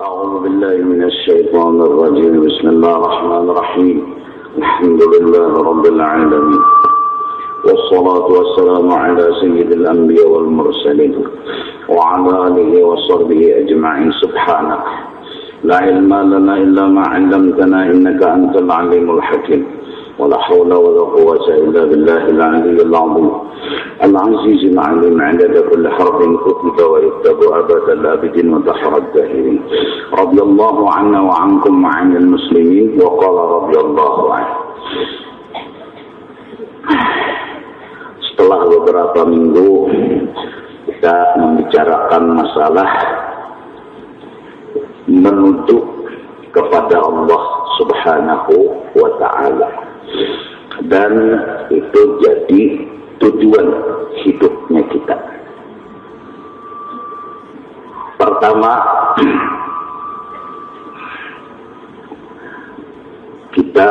أعوذ بالله من الشيطان الرجيم. بسم الله الرحمن الرحيم. الحمد لله رب العالمين، والصلاة والسلام على سيد الأنبياء والمرسلين وعلى آله وصحبه أجمعين. سبحانك لا علم لنا إلا ما علمتنا إنك أنت العليم الحكيم، ولا حول ولا قوة إلا بالله العلي العظيم العزيز العليم. عدد كل حرف كتب ويكتب أبد الآبدين ودحر الداهرين. رضي الله عنا وعنكم وعن المسلمين. وقال رضي الله عنه. Setelah beberapa minggu kita membicarakan masalah menuju kepada Allah Subhanahu wa ta'ala, dan itu jadi tujuan hidupnya kita. Pertama, kita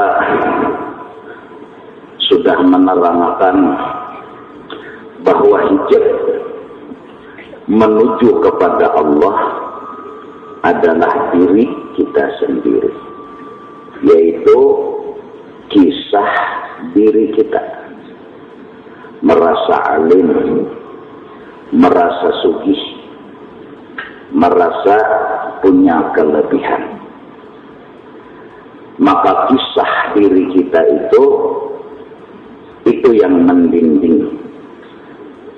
sudah menerangkan bahwa hijab menuju kepada Allah adalah diri kita sendiri, yaitu kisah diri kita, merasa alim, merasa sugih, merasa punya kelebihan. Maka kisah diri kita itu yang membimbing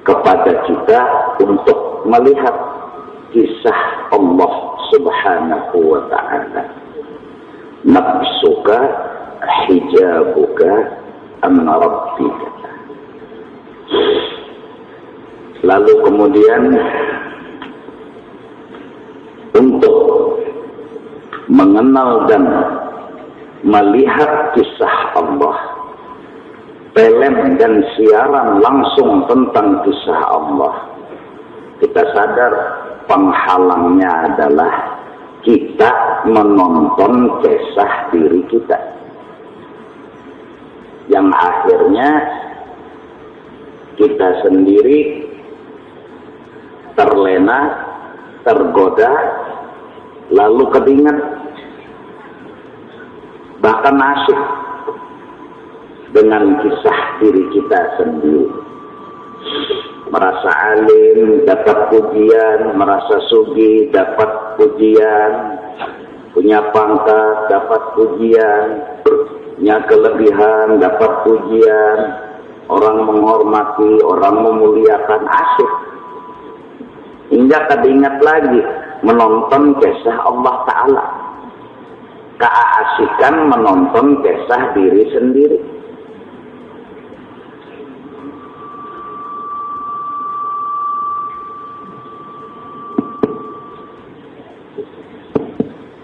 kepada kita untuk melihat kisah Allah Subhanahu wa ta'ala. Nafsuka hijabuka am rabbika. Lalu kemudian untuk mengenal dan melihat kisah Allah, film dan siaran langsung tentang kisah Allah, kita sadar penghalangnya adalah kita menonton kisah diri kita, yang akhirnya kita sendiri terlena, tergoda, lalu keinget, bahkan asyik dengan kisah diri kita sendiri. Merasa alim, dapat pujian, merasa sugih, dapat pujian, punya pangkat, dapat pujian, punya kelebihan, dapat pujian, orang menghormati, orang memuliakan, asyik. Hingga teringat lagi menonton kisah Allah Ta'ala. Keasikan menonton kisah diri sendiri.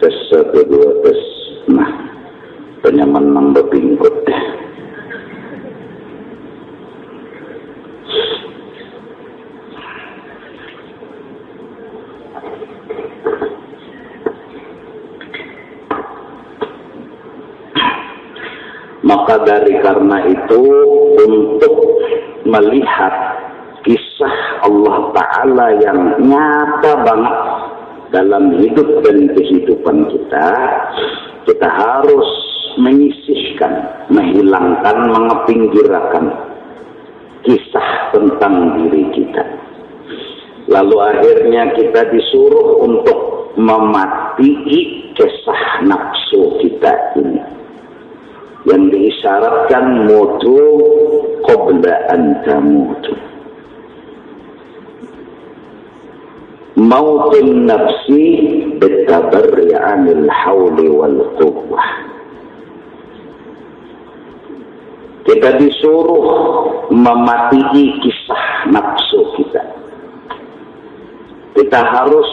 Tes 1, 2, tes. Nah, penyaman nang bepingkut. Maka karena itu, untuk melihat kisah Allah Ta'ala yang nyata banget dalam hidup dan kehidupan kita, kita harus menyisihkan, menghilangkan, mengepinggirkan kisah tentang diri kita. Lalu akhirnya kita disuruh untuk mematikan kisah nafsu kita ini, yang diisyaratkan mutu qabla an tamutu. Mautun nafsi bitabarri 'anil hauli wal quwwah. Kita disuruh mematikan kisah nafsu kita. Kita harus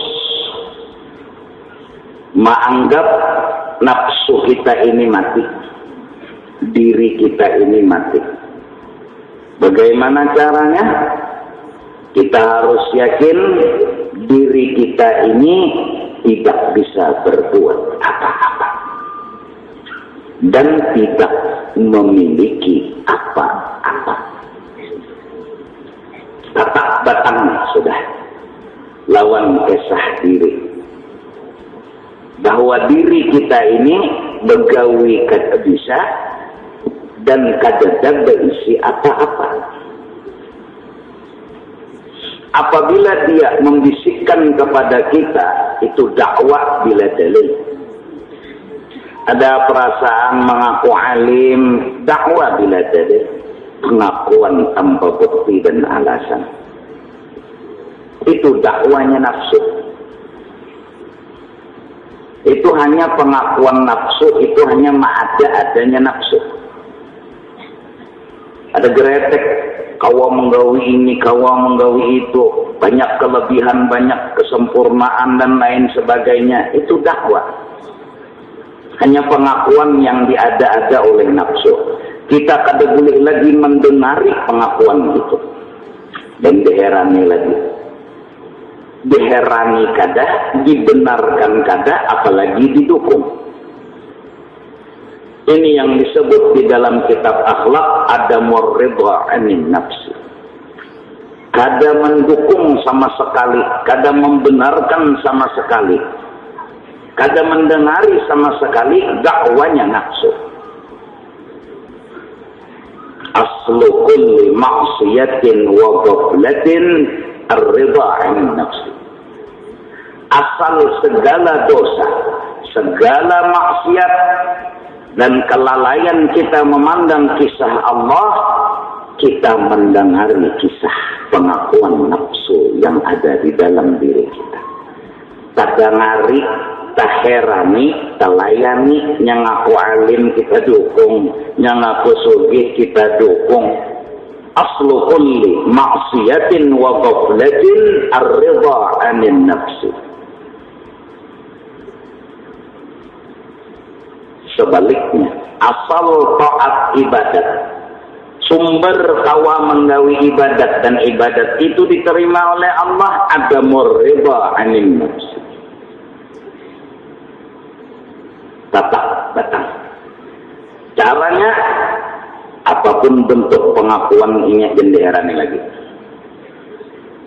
menganggap nafsu kita ini mati, diri kita ini mati. Bagaimana caranya? Kita harus yakin diri kita ini tidak bisa berbuat apa-apa dan tidak memiliki apa-apa. Tatak batang sudah lawan kisah diri. bahwa diri kita ini begawi kada bisa dan kada berisi apa-apa. Apabila dia membisikkan kepada kita, itu dakwah bila dalil. Ada perasaan mengaku alim, dakwah bila dalil. Pengakuan tanpa bukti dan alasan, itu dakwanya nafsu. Itu hanya pengakuan nafsu, itu hanya adanya nafsu. Ada geretek, kau menggawi ini, kau menggawi itu, banyak kelebihan, banyak kesempurnaan dan lain sebagainya. Itu dakwah. Hanya pengakuan yang diada-ada oleh nafsu. Kita kada boleh lagi mendengari pengakuan itu. Dan diherani lagi. Diherani kada, dibenarkan kada, apalagi didukung. Ini yang disebut di dalam kitab akhlak adamur ridha anin nafsi. Kada mendukung sama sekali, kada membenarkan sama sekali, kada mendengari sama sekali dakwanya nafsu. Aslu kulli ma'siyatin wa ghaflatin ar-ridha anin nafsi. Asal segala dosa, segala maksiat dan kelalaian kita memandang kisah Allah, kita mendengari kisah pengakuan nafsu yang ada di dalam diri kita. Tadangari, taherani, talayani, yang aku alim kita dukung, yang aku sugih kita dukung. Aslu kulli ma'siyatin wa ghaflatin ar-ridha anin nafsi. Sebaliknya, asal taat ibadat, sumber kawa menggawi ibadat dan ibadat itu diterima oleh Allah, adamur ridha anin nafsi. Tata batang. Caranya apapun bentuk pengakuan ini dan diherani lagi.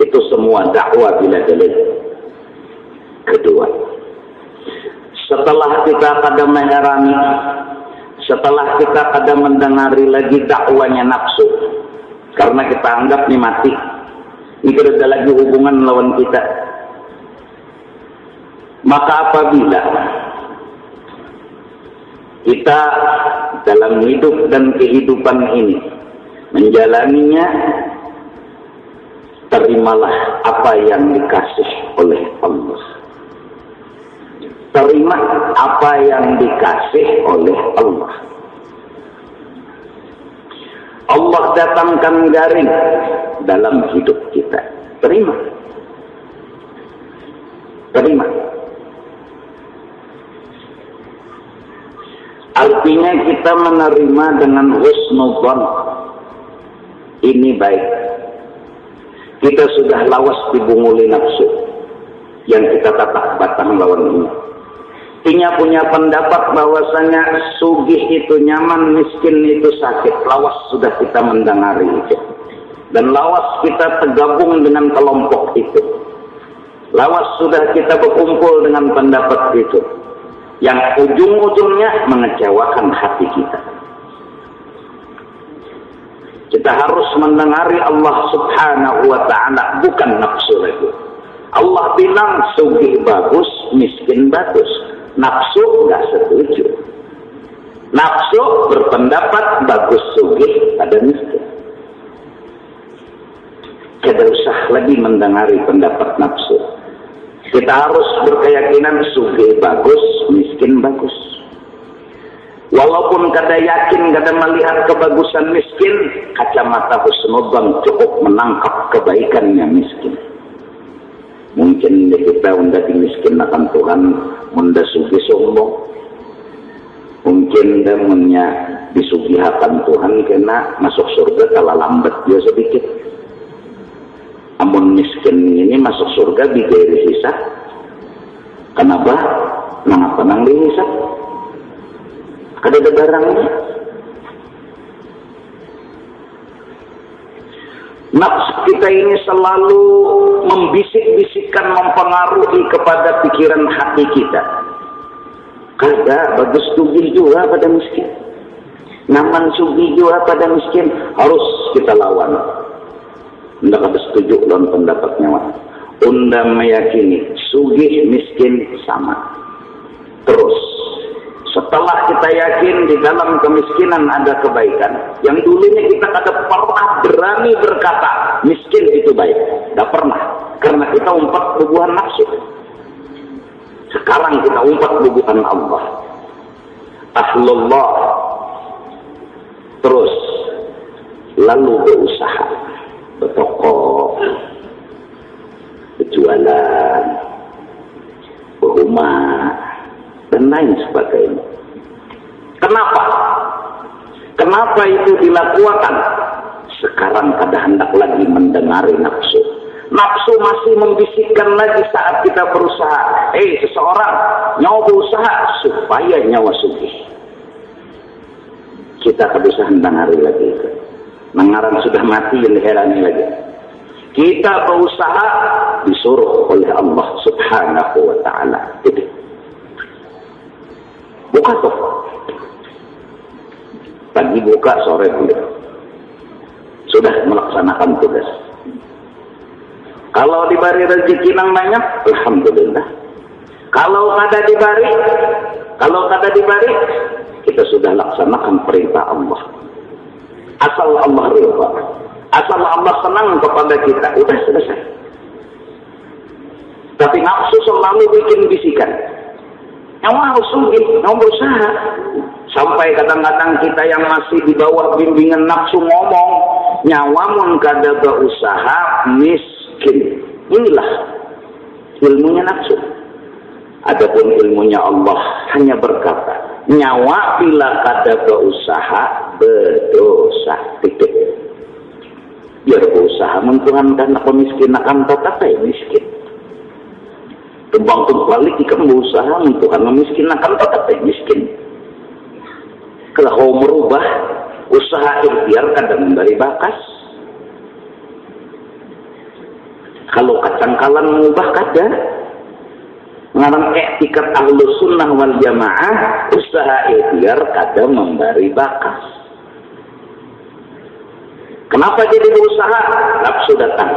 Itu semua dakwah bila dalil. Kedua, setelah kita kada mengherani, setelah kita kada mendengari lagi dakwanya nafsu, karena kita anggap ini mati, ini tidak ada lagi hubungan lawan kita, maka apabila kita dalam hidup dan kehidupan ini menjalaninya, terimalah apa yang dikasih oleh Allah. Terima apa yang dikasih oleh Allah. Allah datangkan garing dalam hidup kita. Terima. Terima. Artinya kita menerima dengan husnudzon. Ini baik. Kita sudah lawas dibunguli nafsu yang kita tatak batang lawan ini. Artinya punya pendapat bahwasanya sugih itu nyaman, miskin itu sakit. Lawas sudah kita mendengari itu. Dan lawas kita tergabung dengan kelompok itu. Lawas sudah kita berkumpul dengan pendapat itu. Yang ujung-ujungnya mengecewakan hati kita. Kita harus mendengari Allah subhanahu wa ta'ala, bukan nafsu lagi. Allah bilang sugih bagus, miskin bagus. Nafsu nggak setuju. Nafsu berpendapat bagus sugih pada miskin. Tidak usah lagi mendengari pendapat nafsu. Kita harus berkeyakinan sugih bagus, miskin bagus. Walaupun kada yakin, kada melihat kebagusan miskin, kacamata husnudzon cukup menangkap kebaikannya miskin. Mungkin kita unda dimiskinkan Tuhan, unda sugih sombong. Mungkin demennya disugihakan Tuhan karena masuk surga kalah lambat dia sedikit. Amun miskin ini masuk surga bigari hisab. Kenapa? Mengapa nang dihisab? Kada ada barangnya. Nafsu kita ini selalu membisik-bisikkan, mempengaruhi kepada pikiran hati kita. Kagak, bagus sugih juga pada miskin. Naman sugih juga pada miskin, harus kita lawan. Ndak ada setuju dalam pendapatnya. Undang meyakini sugih miskin sama. Terus setelah kita yakin di dalam kemiskinan ada kebaikan, yang dulunya kita kada pernah berani berkata miskin itu baik, tidak pernah, karena kita umpat bubuhan nafsu. Sekarang kita umpat bubuhan Allah, ahlullah. Terus lalu berusaha, bertoko, berjualan, berumah, dan lain sebagainya. Kenapa? Kenapa itu dilakukan? Sekarang kada hendak lagi mendengari nafsu. Nafsu masih membisikkan lagi saat kita berusaha. Seseorang nyawa berusaha supaya nyawa sugih. Kita kada usah mendengari lagi. Mengarang sudah mati yang diherani lagi. Kita berusaha disuruh oleh Allah Subhanahu wa ta'ala. Buka toko. Pagi buka, sore buka. Sudah melaksanakan tugas. Kalau diberi rezeki nang banyak, alhamdulillah. Kalau kada diberi, kita sudah laksanakan perintah Allah. Asal Allah ridha, asal Allah senang kepada kita, udah selesai. Tapi nafsu selalu bikin bisikan. Nyawa harus sugih, nyawa berusaha. Sampai kadang-kadang kita yang masih di bawah bimbingan nafsu ngomong, nyawa mun kada berusaha miskin. Inilah ilmunya nafsu. Adapun ilmunya Allah hanya berkata, nyawa bila kada berusaha berdosa. Titik. Biar berusaha mentuhankan pemiskinan akan tetap miskin. Kembang terbalik ikan berusaha mentuhan memiskinkan tetap miskin. Kalau kau merubah usaha ikhtiar kadang memberi bakas. Kalau kacangkalan mengubah kada. Ngarang etikat ahlus sunnah wal jamaah, usaha ikhtiar kada memberi bakas. Kenapa jadi berusaha? Nafsu datang.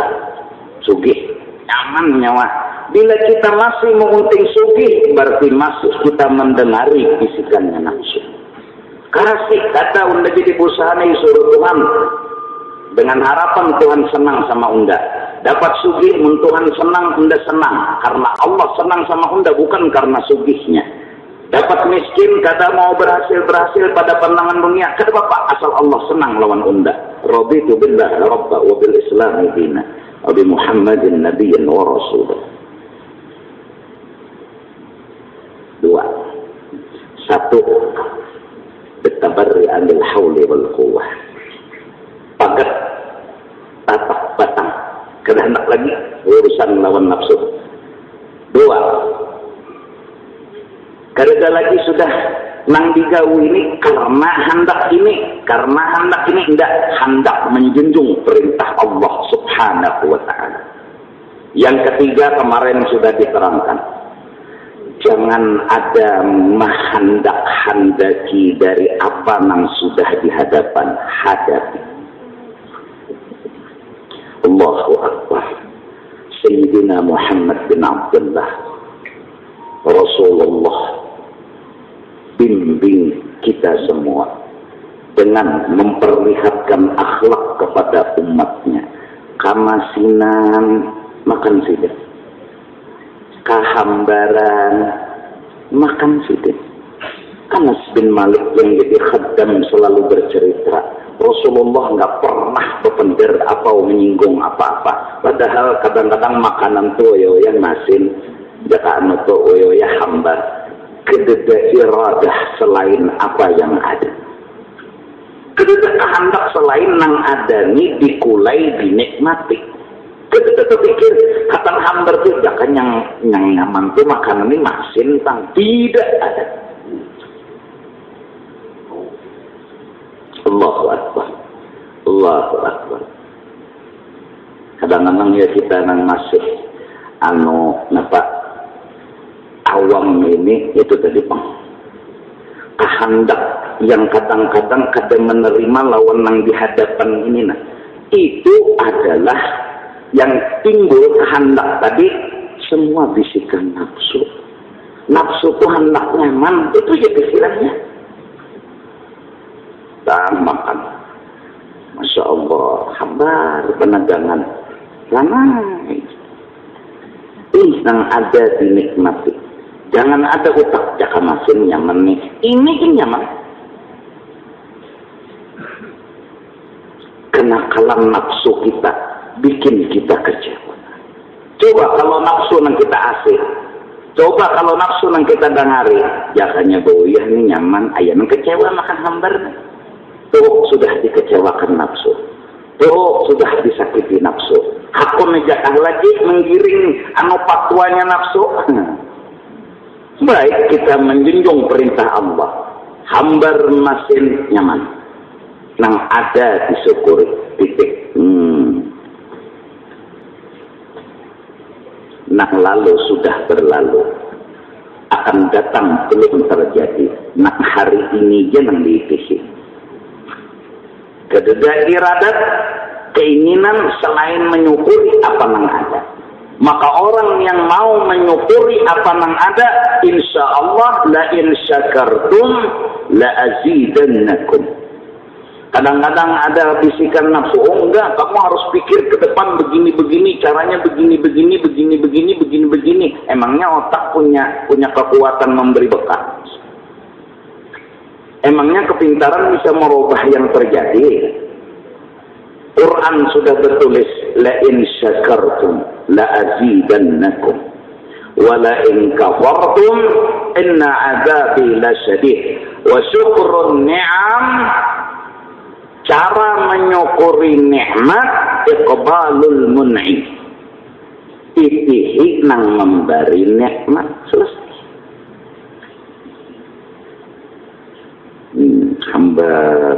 Sugih, nyaman nyawa. Bila kita masih mengunting sugih, berarti masih kita mendengari bisikannya nafsu. Kasih kata unda jadi berusaha nih suruh Tuhan. Dengan harapan Tuhan senang sama unda. Dapat sugih, Tuhan senang, unda senang. Karena Allah senang sama unda, bukan karena sugihnya. Dapat miskin, kata mau berhasil pada pandangan dunia. Kata bapak, asal Allah senang lawan unda. Raditu billah rabba wa bil islami dina. Wa bi Muhammadin nabiyyan wa rasulah. Dua. Satu. Bitabarri anil hawli wal quwwah. Pagat. Tatak batang. Kada hendak lagi urusan lawan nafsu. Dua. Kada lagi sudah nang digawi ini karena hendak ini tidak hendak menjunjung perintah Allah Subhanahu wa ta'ala. Yang ketiga kemarin sudah diterangkan. Jangan ada menghendak-hendaki dari apa yang sudah dihadapan hadapi. Allahu Akbar. Sayyidina Muhammad bin Abdullah Rasulullah bimbing kita semua dengan memperlihatkan akhlak kepada umatnya. Kamasinan makan sidik, kahambaran makan sidik. Anas bin Malik yang jadi khaddam selalu bercerita, Rasulullah nggak pernah berpender apa menyinggung apa-apa. Padahal kadang-kadang makanan tuh yang masin, jakaan tuh ya hambar. Kededa iradah selain apa yang ada. Kededa kehendak selain yang ada ini dikulai dinikmati. Kededa terpikir kata hambar tuh jangan yang nyaman tuh makanan ini masin tang tidak ada. Allahu Akbar. Allahu Akbar. Kadang-kadang ya kita nang masih awam ini itu tadi kehendak yang kadang-kadang menerima lawan yang dihadapan ini. Nah, itu adalah yang timbul kehendak tadi, semua bisikan nafsu. Nafsu itu hendak nyaman, itu ya pikirannya. Dan makan. Masya Allah, hambar penegangan. Ramai. Yang ada dinikmati. Jangan ada utak jaka masin nyaman nih. Ini nyaman. Kenakalan nafsu kita bikin kita kecewa. Coba kalau nafsu yang kita asik. Coba kalau nafsu yang kita dengari. Jakanya bahwa ya ini nyaman. Ayah yang kecewa makan hambar. Tuh sudah dikecewakan nafsu. Tuh sudah disakiti nafsu. Hakun jakah lagi menggiring anu patuanya nafsu. Baik kita menjunjung perintah Allah. Hambar masin nyaman. Nang ada disyukuri. Titik. Nah lalu sudah berlalu. Akan datang belum terjadi. Nah hari ini jangan diisi. Kededa iradat, keinginan selain menyukuri apa yang ada. Maka orang yang mau menyukuri apa yang ada, insya Allah la in syakartum la azidannakum. Kadang-kadang ada bisikan nafsu, oh enggak, kamu harus pikir ke depan begini-begini, caranya begini-begini. Emangnya otak punya kekuatan memberi bekal? Emangnya kepintaran bisa merubah yang terjadi? Quran sudah bertulis, la in syakartum la azidannakum wa la in kafartum inna azabi lasyadid. Wa syukrun ni'am, cara menyukuri nikmat, iqbalul mun'i, titihi nang memberi nikmat. Selesai. Hambar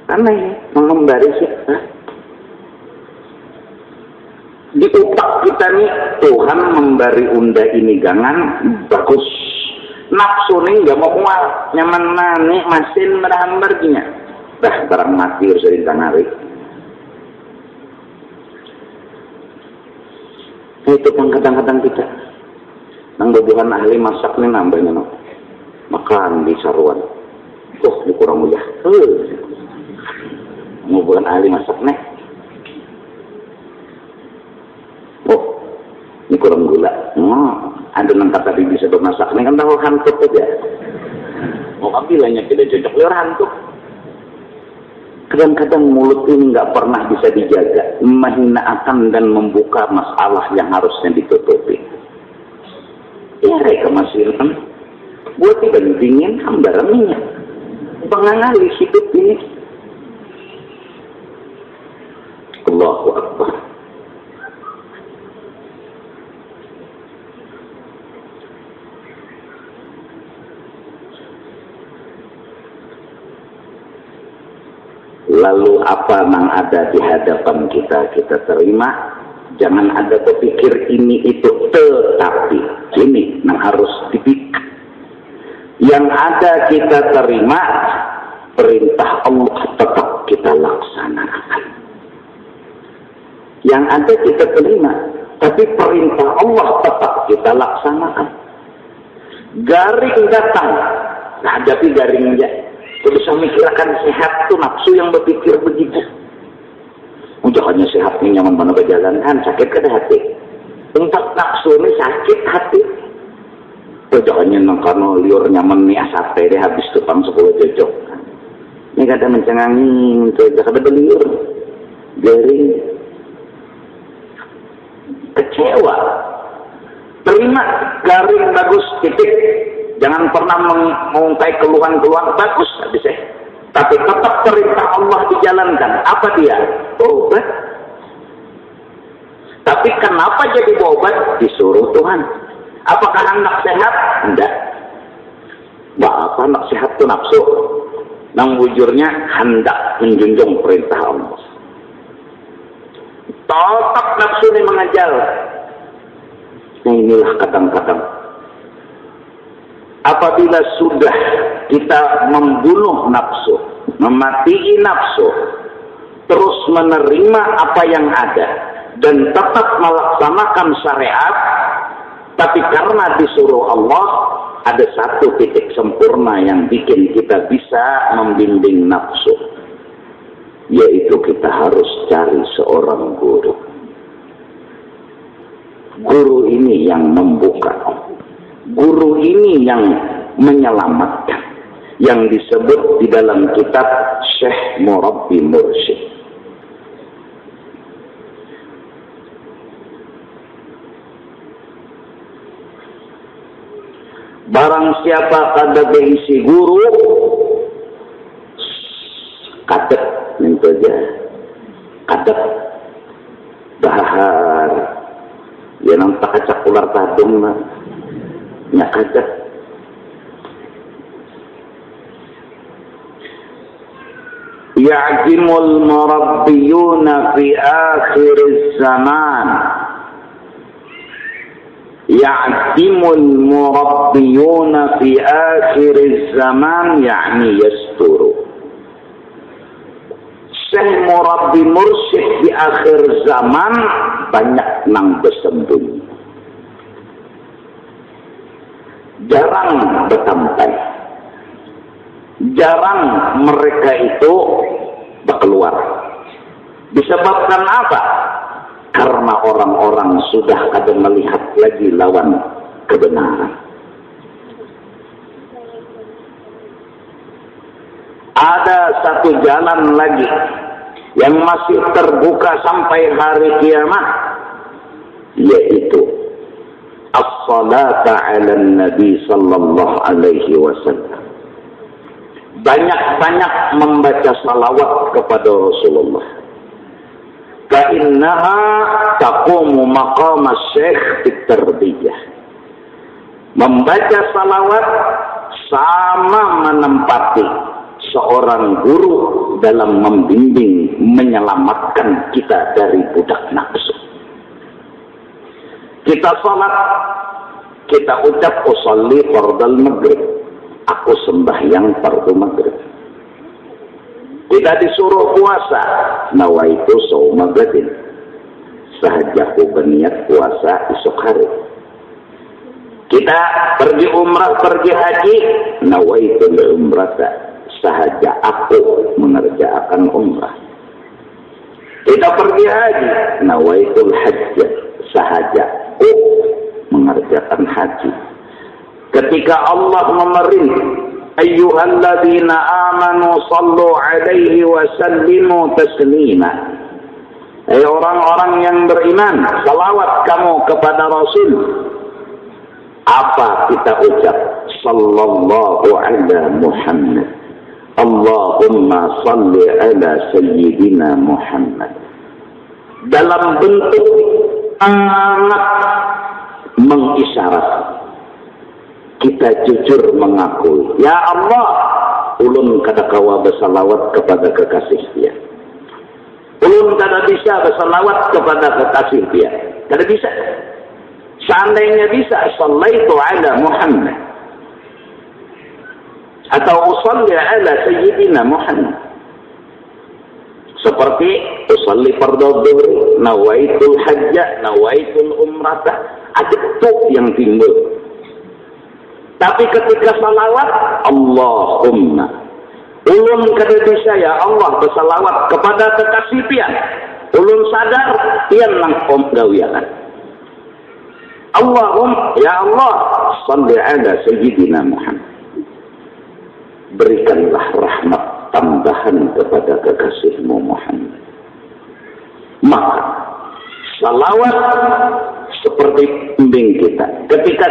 aneh mengembari siapa di otak kita nih. Tuhan memberi unda ini gangan bagus, nafsu nih nggak mau mual, nyaman manik masin merhambar gini barang mati harus ditangari. Itu kan kadang-kadang kita nang bobohan ahli masak nih nambahnya makan di saruan. Ini kurang mudah. Bukan ahli masak nih. Ini kurang gula. Ada nang kata di bisa bermasak nih kan tahu hantuk ya. Mau ambilnya tidak cocok liur hantuk. Kadang-kadang mulut ini nggak pernah bisa dijaga, menghinakan dan membuka masalah yang harusnya ditutupi. Ya mereka masih buat tidak dingin hambaran minyak. Pengangali hidup ini. Allahu Akbar. Lalu apa yang ada di hadapan kita terima. Jangan ada berpikir ini itu, tetapi ini yang harus dipikir. Yang ada kita terima, perintah Allah tetap kita laksanakan. Yang ada kita terima, tapi perintah Allah tetap kita laksanakan. Garing datang, hadapi garingnya. Terus memikirkan sehat tuh nafsu yang berpikir begitu. Jangannya sehat ini nyaman mana berjalankan, sakit ke hati. Tempat nafsu ini sakit hati. Jangannya nangkano liur nyaman nih asate deh habis tukang 10 jojok. Ini kadang mencengangin, ada beliur, garing, kecewa. Terima garing bagus titik. Jangan pernah mengungkai keluhan-keluhan bagus habis Tapi tetap perintah Allah dijalankan. Apa dia? Obat. Tapi kenapa jadi obat? Disuruh Tuhan. Apakah anak sehat? Tidak. Apa anak sehat itu nafsu? Nang wujurnya hendak menjunjung perintah Allah. Tetap nafsu ini mengajar. Nah inilah kadang-kadang apabila sudah kita membunuh nafsu, mematikan nafsu, terus menerima apa yang ada dan tetap melaksanakan syariat, tapi karena disuruh Allah, ada satu titik sempurna yang bikin kita bisa membimbing nafsu, yaitu kita harus cari seorang guru. Guru ini yang membuka, guru ini yang menyelamatkan, yang disebut di dalam kitab Syekh Murabbi Mursyid. Barang siapa kada berisi guru, kadet itu aja, kadet bahar, ya nampak kacak ular tadung lah, ya kadet. Ya'jimul murabbiyuna fi akhir zaman. Ya'jimul murabbiyuna fi akhir zaman, yakni yasturu. Syekh Murabbi Mursyid di akhir zaman banyak nang bersembunyi, jarang bertampai, jarang mereka itu berkeluar. Disebabkan apa? Karena orang-orang sudah kada melihat lagi lawan kebenaran. Ada satu jalan lagi yang masih terbuka sampai hari kiamat, yaitu as-salata ala nabi sallallahu alaihi wasallam. Banyak-banyak membaca salawat kepada Rasulullah. Ka'innaha taqumu maqam asy-syekh fit-tarbiyah. Membaca salawat sama menempati seorang guru dalam membimbing, menyelamatkan kita dari budak nafsu. Kita salat, kita ucap usolli fardal maghrib, aku sembahyang fardu maghrib. Kita disuruh puasa, nawaitu shauma gadin, sahaja aku berniat puasa esok hari. Kita pergi umrah, pergi haji, nawaitu umrata, sahaja aku mengerjakan umrah. Kita pergi haji, nawaitul hajj, sahaja aku mengerjakan haji. Ketika Allah memerintah, ayyuhalladzina amanu sallu alaihi wa sallimu taslima. Hai orang-orang yang beriman, salawat kamu kepada Rasul. Apa kita ucap? Sallallahu ala Muhammad. Allahumma salli ala sayyidina Muhammad. Dalam bentuk sangat mengisyarat, kita jujur mengakui, ya Allah, ulun kada kawa bersalawat kepada kekasih dia. Ulun kada bisa bersalawat kepada kekasih dia. Kada bisa. Seandainya bisa, sallaitu ala Muhammad. Atau usalli ala sayyidina Muhammad. Seperti usalli fardhu dhuhri, nawaitul hajja, nawaitul umrata. Ada tuh yang timbul. Tapi ketika salawat, Allahumma, ulun kada bisa ya Allah bersalawat kepada kekasih pian. Ulun sadar pian nang gawiakan. Allahumma, ya Allah, salli ala sayyidina Muhammad. Berikanlah rahmat tambahan kepada kekasihmu Muhammad. Maka salawat seperti bimbing kita. Ketika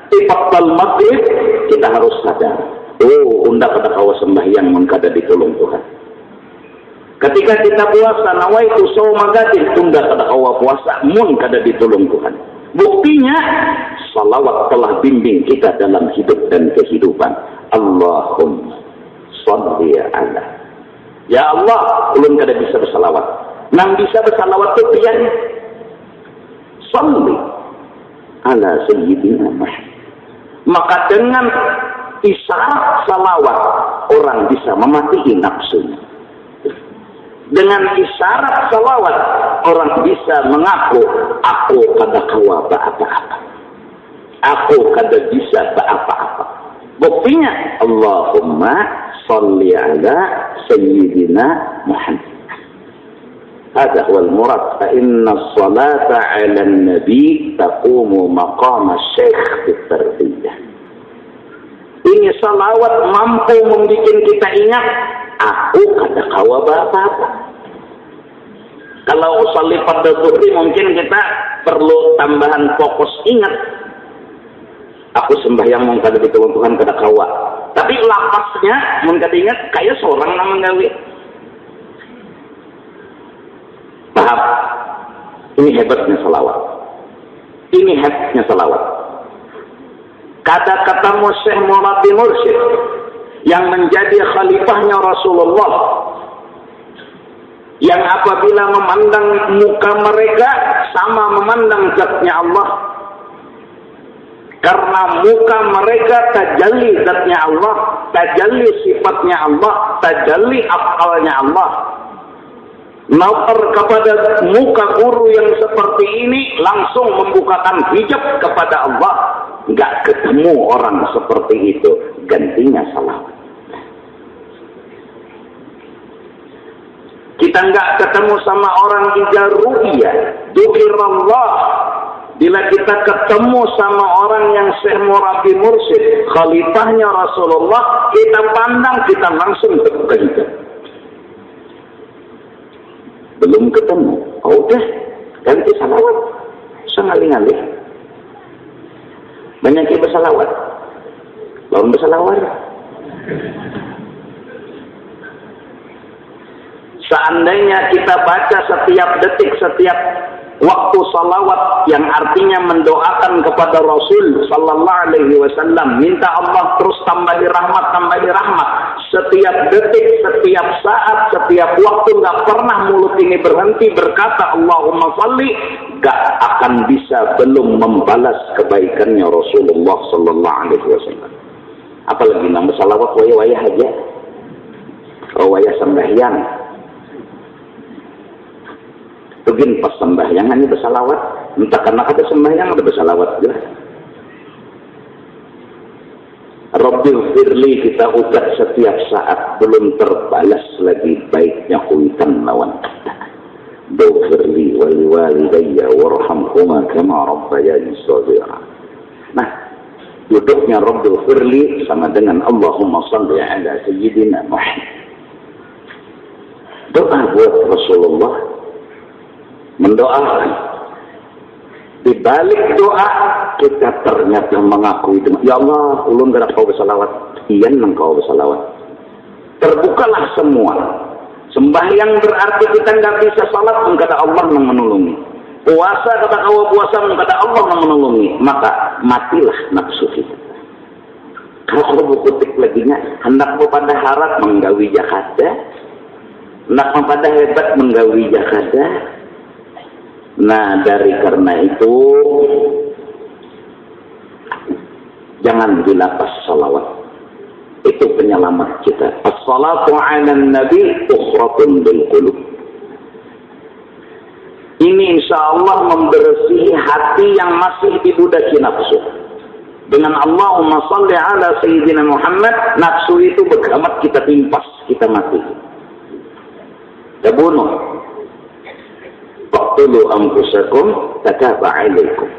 Iqbal maghrib, kita harus sadar, oh, unda kada kawa sembahyang mun kada ditolong Tuhan. Ketika kita puasa, nawaitu shauma gadin, unda kada kawa puasa mun kada ditolong Tuhan. Buktinya salawat telah bimbing kita dalam hidup dan kehidupan. Allahumma shalli ala. Ya Allah, ulun kada bisa bersalawat. Nang bisa bersalawat tu pian shalli ala sayyidina Muhammad. Maka dengan isyarat salawat orang bisa mematikan nafsunya. Dengan isyarat salawat orang bisa mengaku, aku kada kawa apa-apa. Aku kada bisa apa-apa. Buktinya Allahumma sholli ala sayyidina Muhammad. Hadha huwa al-murad. Fa inna as-salata 'ala an-nabi taqumu maqam asy-syaikh fit-tarbiyah. Ini salawat mampu membuat kita ingat, aku kada kawa apa-apa. Kalau usolli pada zuhri mungkin kita perlu tambahan fokus ingat. Aku sembahyang mau kada dikawal Tuhan kada kawa. Tapi lapasnya mau kada ingat kayak seorang namang gawe. Paham? Ini hebatnya salawat. Ini hebatnya salawat. Kata-kata Syekh Murabbi Mursyid yang menjadi khalifahnya Rasulullah, yang apabila memandang muka mereka sama memandang zatnya Allah, karena muka mereka tajalli zatnya Allah, tajalli sifatnya Allah, tajalli afalnya Allah. Nazar kepada muka guru yang seperti ini langsung membukakan hijab kepada Allah. Enggak ketemu orang seperti itu, gantinya salawat. Kita enggak ketemu sama orang ijaruhiyah, dzikirullah. Bila kita ketemu sama orang yang Syekh Murabbi Mursyid, khalifahnya Rasulullah, kita pandang, kita langsung terbuka hijab. Belum ketemu, udah ganti salawat, sengali-ngali. Banyak yang bersalawat, belum bersalawat. Seandainya kita baca setiap detik, setiap waktu salawat yang artinya mendoakan kepada Rasul sallallahu alaihi wasallam, minta Allah terus tambahi rahmat. Setiap detik, setiap saat, setiap waktu, nggak pernah mulut ini berhenti berkata Allahumma sholli, nggak akan bisa belum membalas kebaikannya Rasulullah sallallahu alaihi wasallam. Apalagi nama salawat wayah-wayah aja, wayah sembahyang. Begin pas sembahyang hanya bersalawat, entah karena kata sembahyang ada bersalawat jelas. Rabbil firli kita ucap setiap saat, belum terbalas lagi baiknya kuitan lawan kita. Doghfirli wali walidayya warhamhuma kama rabbayani shaghira. Nah, duduknya Rabbil firli sama dengan Allahumma shalli ala sayyidina Muhammad. Doa buat Rasulullah mendoakan. Di balik doa kita ternyata mengakui dengan, ya Allah, ulun gerak kau bersalawat, iyan nang kau bersalawat. Terbukalah semua. Sembahyang berarti kita nggak bisa salat, kata Allah yang menolongi. Puasa kata kau puasa, kata Allah yang menolongi. Maka matilah nafsu kita. Kalau bukutik laginya, hendak pada harap menggawi jakada, hendak pada hebat menggawi jakada. Nah, dari karena itu jangan dilapas salawat. Itu penyelamat kita. As-salatu 'alan nabi ukhratun bil qulub. Ini insyaallah membersihi hati yang masih dibudaki nafsu. Dengan Allahumma shalli ala sayyidina Muhammad, nafsu itu begamat kita timpas, kita mati. Kita bunuh. Faqtulu anfusakum tataba 'alaikum.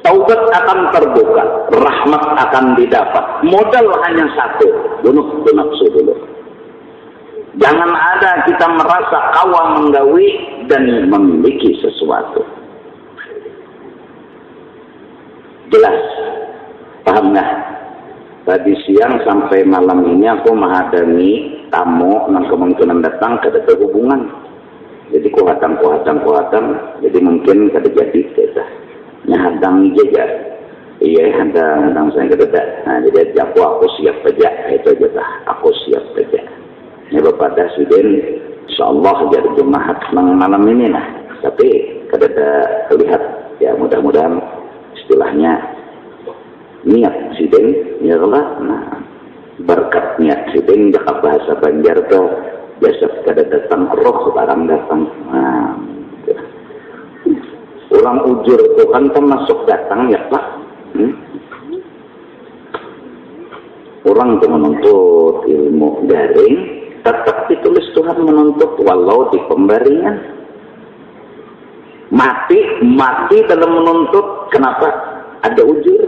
Taubat akan terbuka, rahmat akan didapat. Modal hanya satu, bunuh nafsu dulu. Jangan ada kita merasa kawa menggawi dan memiliki sesuatu. Jelas, paham nggak? Tadi siang sampai malam ini aku menghadami tamu yang kemungkinan datang kada berhubungan. Jadi kuhatang. Jadi mungkin kada jadi kita. Nyahadang jaga. Iya, hadang saya kada. Nah, jadi aku siap saja. Itu aja dah. Aku siap saja. Ya Bapak Dasudin, insyaallah jadi Jumat malam ini nah. Tapi kada terlihat. Ya mudah-mudahan istilahnya niat sidin ya lah. Nah, berkat niat sidin jaka bahasa Banjar ke biasa kada datang roh sekarang datang. Nah, orang ujur itu kan termasuk datang ya Pak. Orang itu menuntut ilmu daring, tetap ditulis Tuhan menuntut walau di pemberian. Mati dalam menuntut, kenapa? Ada ujur.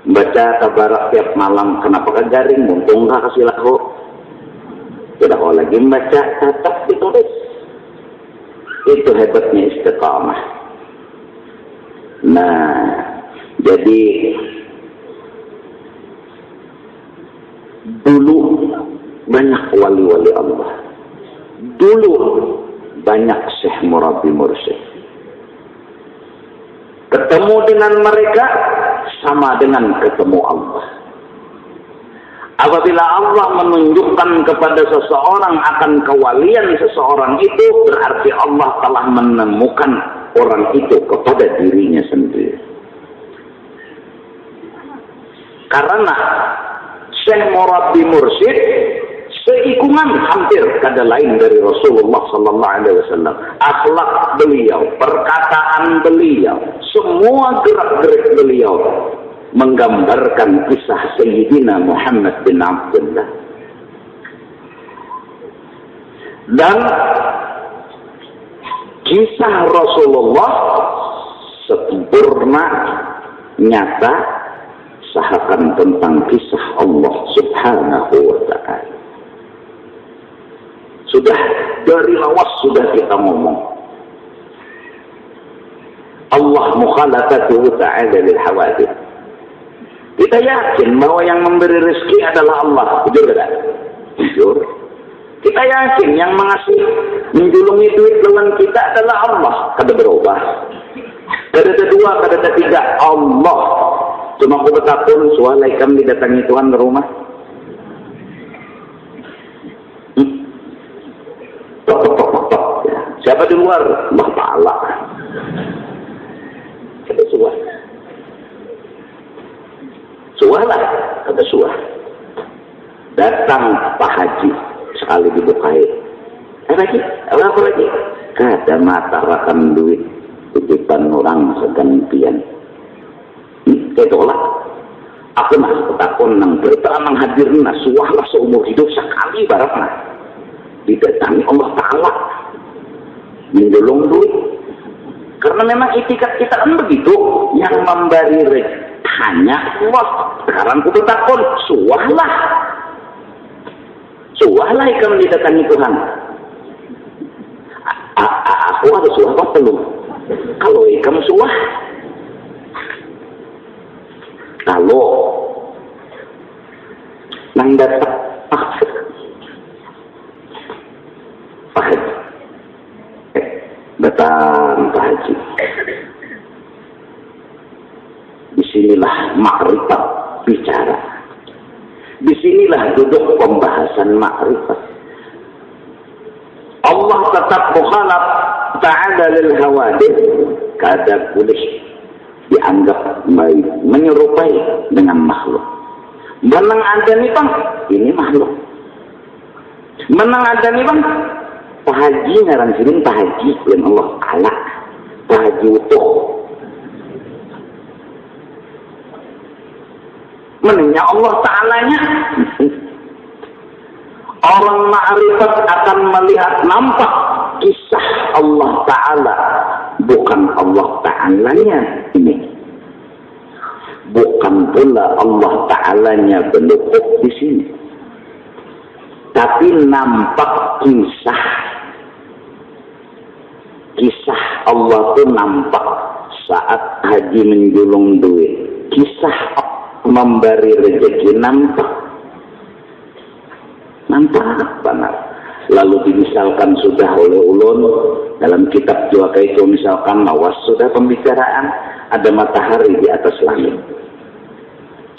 Baca tabarak tiap malam, kenapa kan garing? Untung nggak kasih lahu. Tidak kalau lagi baca, tetap ditulis. Itu hebatnya istiqamah. Nah, jadi dulu banyak wali-wali Allah. Dulu banyak syekh murabbi mursyid. Ketemu dengan mereka sama dengan ketemu Allah. Apabila Allah menunjukkan kepada seseorang akan kewalian seseorang itu, berarti Allah telah menemukan orang itu kepada dirinya sendiri. Karena syekh murabbi mursyid seikungan hampir kada lain dari Rasulullah sallallahu alaihi wasallam. Akhlak beliau, perkataan beliau, semua gerak-gerik beliau menggambarkan kisah Sayyidina Muhammad bin Abdullah. Dan kisah Rasulullah sempurna, nyata, seakan tentang kisah Allah Subhanahu wa ta'ala. Sudah dari lawas sudah kita ngomong. Allah mukhalafatuhu ta'ala lil hawadith. Kita yakin bahwa yang memberi rezeki adalah Allah. Jujur tidak? Jujur. Kita yakin yang mengasih, menjulungi duit lawan kita adalah Allah. Kada berubah. Kada kedua, kada ketiga, Allah. Cuma aku bertakun, sualaikam didatangi Tuhan ke rumah. Siapa di luar? Allah Ta'ala. Kata suah. Suah lah, kata suah. Datang Pak Haji, sekali dibukai. Lagi? Apa lagi? Kada mata rakam duit, titipan orang segantian. Saya tolak. Aku masih ketakon nang berita nang hadirna suah lah seumur hidup sekali baratna. Didatangi Allah Ta'ala. Menjolong duit. Karena memang etikat kita kan begitu. Yang memberi rezeki hanya Allah. Sekarang aku bertakon, suahlah. Suahlah ikam didatangi Tuhan. Aku ada suah apa belum? Kalau ikam suah, kalau nang datang Pak Haji, datang Pak Haji. Disinilah makrifat bicara. Disinilah duduk pembahasan makrifat. Allah tetap mukhalaf ta'ala lil hawadith. Kada boleh dianggap menyerupai dengan makhluk. Menang ada nih bang, ini makhluk. Menang ada nih bang, Pak Haji ngarang sini Pak Haji yang Allah Ta'ala. Pak Haji utuh. Menanya Allah Ta'alanya. Orang ma'rifat akan melihat nampak kisah Allah Ta'ala. Bukan Allah Ta'alanya ini. Bukan pula Allah Ta'alanya bentuk di sini. Tapi nampak kisah. Kisah Allah itu nampak saat Haji menjulung duit. Kisah memberi rezeki nampak. Nampak benar. Lalu dimisalkan sudah oleh ulun dalam kitab Juaka itu, misalkan lawas sudah pembicaraan, ada matahari di atas langit.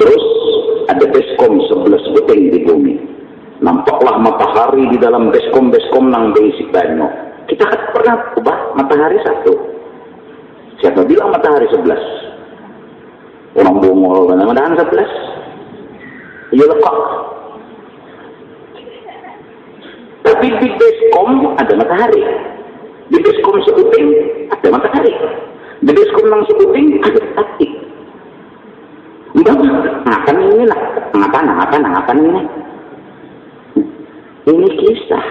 Terus ada beskom 11 beting di bumi. Nampaklah matahari di dalam beskom nang berisi banyak. Kita kan pernah ubah matahari satu. Siapa bilang matahari 11? Orang bongol mana matahari 11? Iya lekak. Tapi di Beskom ada matahari. Di Beskom Seputing ada matahari. Di Beskom Nang Seputing ada statik. Ngapain ini lah? Ngapain ini? Ini kisah.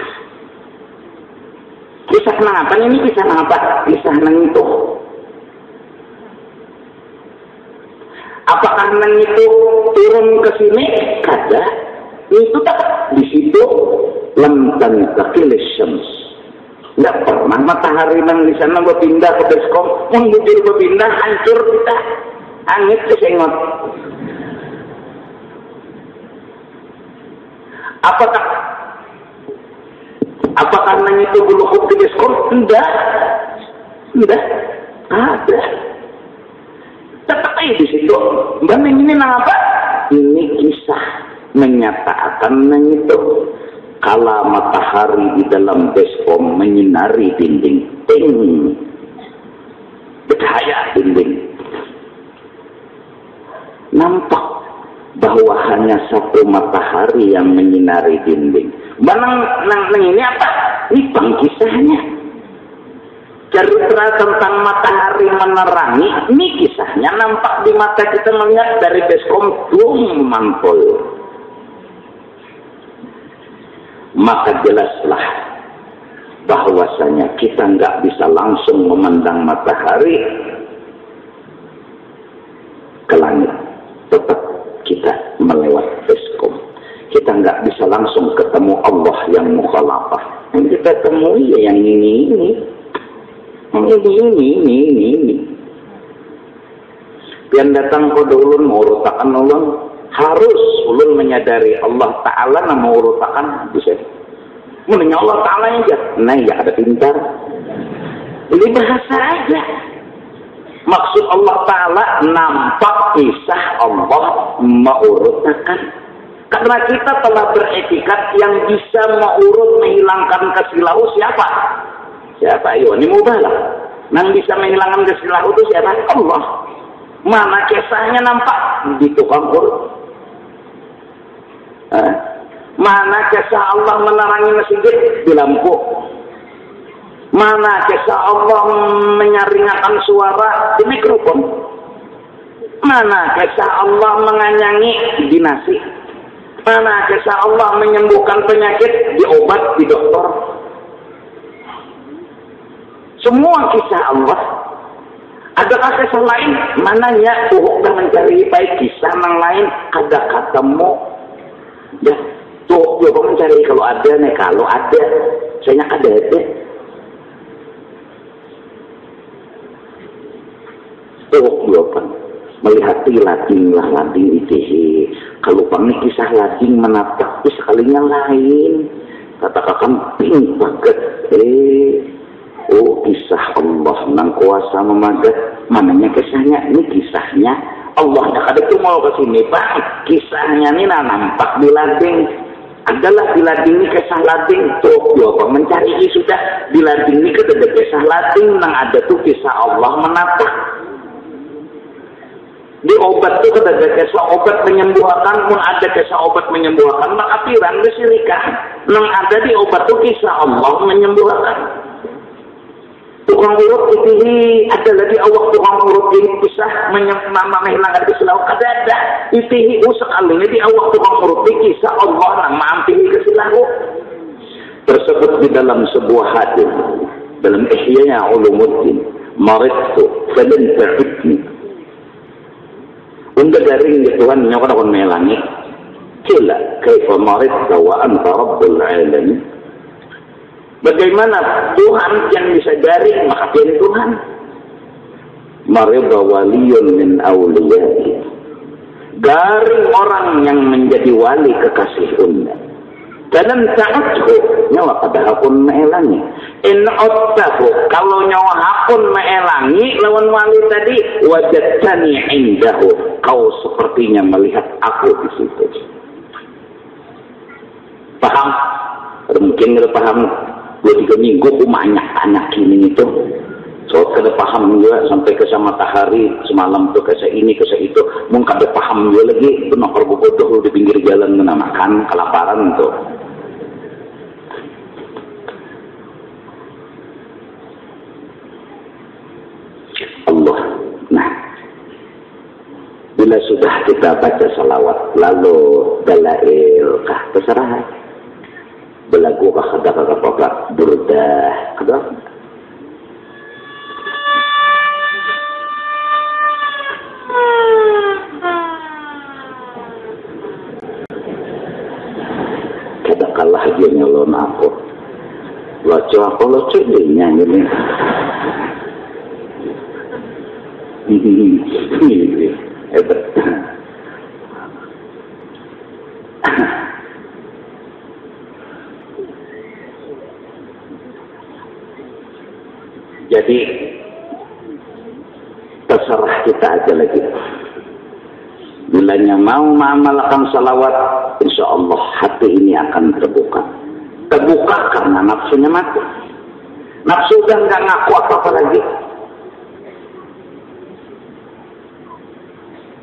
Kisah kenapa ini? Kisah apa? Kisah nang itu. Apakah nang itu turun ke sini? Kada. Itu tak di situ lemtan kakilessions. Tidak pernah matahari nang di sana berpindah ke Beskom. Yang bujur berpindah hancur kita. Angit kesengot. Apakah nang itu belukut ke Beskom? Tidak. Ada. Tetap aja di situ. Mbak ini nang apa? Ini kisah menyatakan nang itu kala matahari di dalam Beskom menyinari dinding. Bercahaya dinding. Nampak bahwa hanya satu matahari yang menyinari dinding. Nang ini apa? Ini kisahnya. Cerita tentang matahari menerangi, ini kisahnya nampak di mata kita melihat dari Beskom mantul. Maka jelaslah bahwasanya kita nggak bisa langsung memandang matahari ke langit. Tetap kita melewat Beskom. Kita nggak bisa langsung ketemu Allah yang mukhalafah. Yang kita temui ya yang ini. Ini. Yang datang pada ulun mengurutakan ulun, harus ulun menyadari Allah Ta'ala nama mengurutakan bisa. Menanya Allah Ta'ala aja. Nah ya ada pintar. Ini bahasa aja. Maksud Allah Ta'ala nampak kisah Allah mengurutakan. Karena kita telah beretikat yang bisa mengurut menghilangkan kesilau siapa? Siapa? Ayo, ini mubalah. Nang bisa menghilangkan kesilau itu siapa? Allah. Mana kisahnya nampak? Di tukang urut. Mana kisah Allah menerangi masjid? Di lampu. Mana kisah Allah menyaringakan suara? Di mikrofon. Mana kisah Allah menganyangi? Di nasi. Mana kisah Allah menyembuhkan penyakit? Di obat, di dokter. Semua kisah Allah. Adakah kisah lain? Mananya tuh udah mencari baik kisah yang lain ada ketemu. Ya, tuh coba mencari kalau ada nih, kalau ada. Saya ada deh. Tuh coba melihat lading itu. Kalau pamit kisah lading menatap sekalinya lain. Katakan ping banget. Oh kisah Allah nang kuasa memagat. Mananya kisahnya? Ini kisahnya Allah. Ada tuh mau ke sini Pak. Kisahnya ini nampak di lading. Adalah di lading ini kisah lading. Tuh Pak mencari sudah di lading ini ada kisah lading. Nang ada tuh kisah Allah menatap. Di obat itu ada kisah obat menyembuhkan. Pun ada kisah obat menyembuhkan. Mengapiran kesirikan. Nang ada di obat itu kisah Allah menyembuhkan. Tukang urut itu ada lagi awak tukang urut ini kisah menghilangkan kesilau ada itu sekalinya di awak tukang urut ini kisah Allah yang mampiri kesilau tersebut di dalam sebuah hadis dalam Ihya Ulumuddin maridtu falan ta'udni unda garing Tuhan nyawa kon melangi kila kaifa maridta wa anta rabbul alamin. Bagaimana Tuhan yang bisa garing maka Tuhan marida waliyun min awliya'i garing orang yang menjadi wali kekasih unda dalam ta'atku nyawa pada hakun meelangi in ottahu kalau nyawa hakun meelangi lawan wali tadi wajadtani indahu kau sepertinya melihat aku di situ. Paham? Mungkin nggak paham. 2-3 minggu aku banyak kini itu So kada paham juga sampai ke sama matahari semalam tuh ke ini ke itu. Mung kada paham juga lagi benar bodoh di pinggir jalan menamakan kelaparan tuh. Allah. Nah, bila sudah kita baca salawat lalu dalail kah terserah. Belagu kah kada apa burdah kada. Kada kalah dia nyalon aku. Loco aku loco dia nyanyi nih. Hebat. Jadi terserah kita aja lagi. Bilanya mau mengamalkan salawat, insya Allah hati ini akan terbuka. Terbuka karena nafsunya mati. Nafsu udah nggak ngaku apa-apa lagi.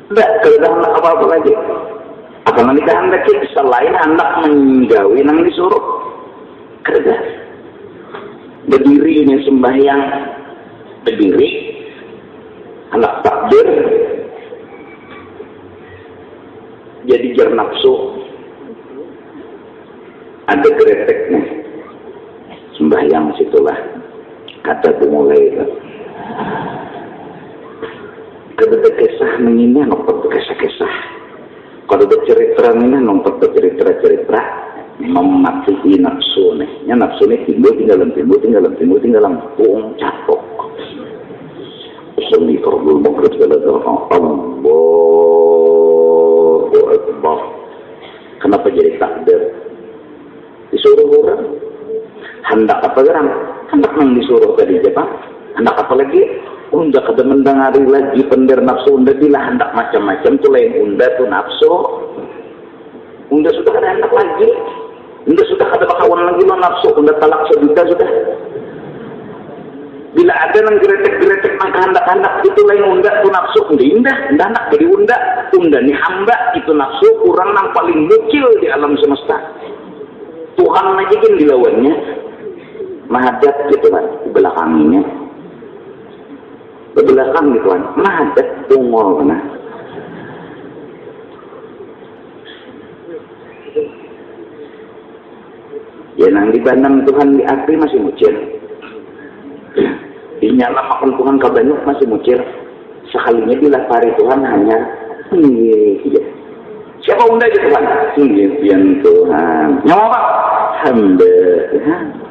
Tidak kehendak apa-apa lagi. Apa yang dikehendaki selain hendak menjauhi yang disuruh. Kerja. Berdiri ini sembahyang. Berdiri. Hendak takbir. Jadi jar nafsu. Ada gereteknya. Sembahyang situlah. Kata itu mulai. Kada kisah mengingat nomor kisah-kisah. Kalau ada cerita mengingat nomor cerita memati nafsu nih. Ya nafsu nih timbul tinggalan puung catok. Usulni karbul maghrib segala Allahu Akbar. Kenapa jadi takbir? Disuruh orang. Hendak apa gerang? Hendak yang disuruh tadi siapa? Hendak apa lagi? Unda kada mendengari lagi pender nafsu unda bila hendak macam-macam tu lain unda tu nafsu. Unda sudah kada hendak lagi. Unda sudah kada bakawan lagi lo nafsu. Unda talak sejuta sudah. Bila ada yang geretek-geretek maka hendak-hendak itu lain unda tu nafsu. Unda hendak jadi unda ni hamba itu nafsu kurang yang paling mukil di alam semesta. Tuhan aja kan dilawannya. Mahadap gitu kan di belakangnya. Belakang gitu kan, mahadat tungol kena. Ya nang dibandang Tuhan di akhir masih mucil. Dinyala makan Tuhan kabanyuk masih mucil. Sekalinya dilapari Tuhan hanya sendiri. Siapa unda aja Tuhan? Sendirian Tuhan. Nyawa apa? Hamba.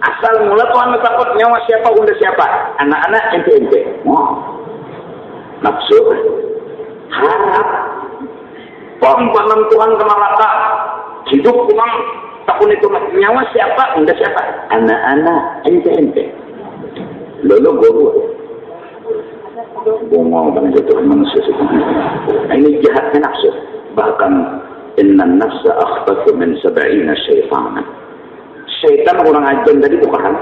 Asal mula Tuhan takut nyawa siapa unda siapa? Anak-anak ente. Nafsu harap pembanam Tuhan ke neraka hidup Tuhan takun itu nyawa siapa unda siapa anak-anak ente lalu guru bongong dengan Tuhan manusia ini jahatnya nafsu bahkan inna nafsa akhbatu min sab'ina syaitana syaitan orang ajan tadi bukan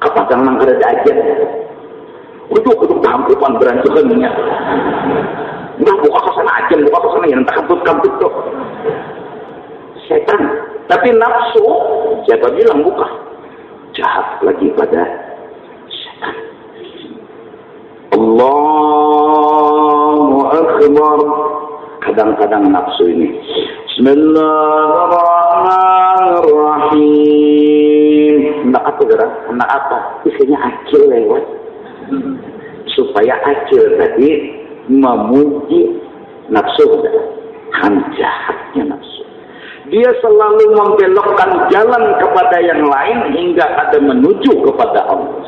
kapatan nang kada ajan Untuk tampuan berantakannya. Udah buka ke sana aja, buka ke sana yang takut tuh. Setan. Tapi nafsu, siapa bilang buka? Jahat lagi pada setan. Allahu Akbar. Kadang-kadang nafsu ini. Bismillahirrahmanirrahim. Hendak apa gerak? Hendak apa? Isinya akil lewat. Supaya acil tadi memuji nafsu jahatnya nafsu. Dia selalu membelokkan jalan kepada yang lain hingga ada menuju kepada Allah.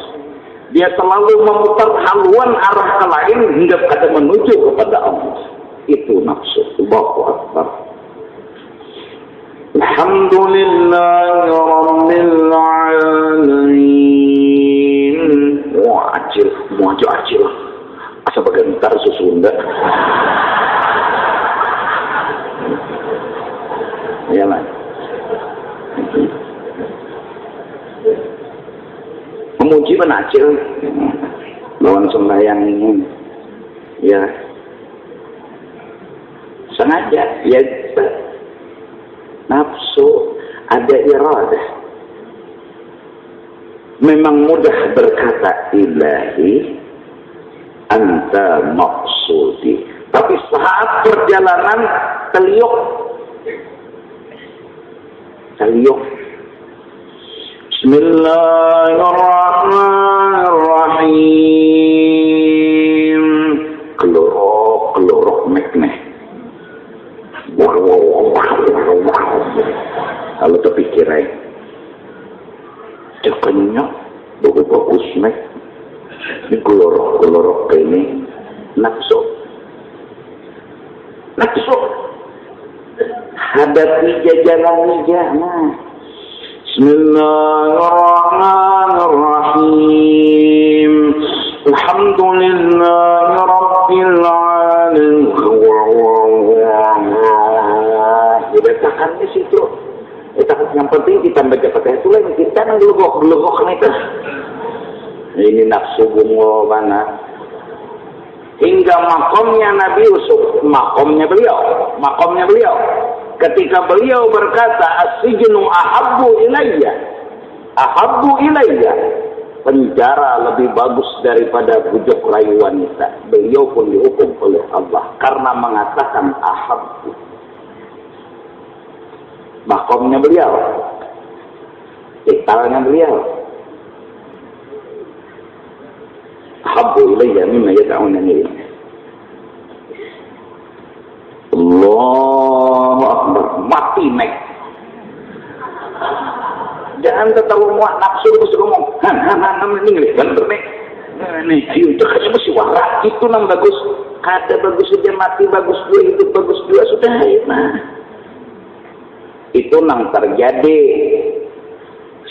Dia selalu memutar haluan arah ke lain hingga ada menuju kepada Allah. Itu nafsu. Allahu Akbar. Alhamdulillahirabbil alamin. Mau acil. Asa bagentar susunda. Ya lah. Memuji penacil lawan sembahyang ini ya sengaja ya nafsu ada iradah. Memang mudah berkata ilahi anta maksudi, tapi saat perjalanan terliuk Bismillahirrahmanirrahim kelorok mekneh kalau terpikirai cekenya bagus mek ini kelorok ini nafsu hadapi jajalan nah. Bismillahirrahmanirrahim Alhamdulillahi Rabbil Alamin. Diletakkan di situ. Yang penting kita baca Fatihah itu lain kita nang gelogok itu. Ini nafsu bungo mana? Hingga makomnya Nabi Yusuf, makomnya beliau. Ketika beliau berkata as-sijnu ahabbu ilayya, penjara lebih bagus daripada bujuk rayu wanita. Beliau pun dihukum oleh Allah karena mengatakan ahabbu. Makomnya beliau, titalnya beliau. Ahabbu ilayya mimma yad'unani ilayhi. Allahu Akbar, mati mek. Jangan terlalu muat nafsu terus ngomong. Ini bener mek. Nih, itu kan mesti warak itu nang bagus. Kada bagus saja mati bagus dua hidup bagus dua sudah nah. Itu nang terjadi.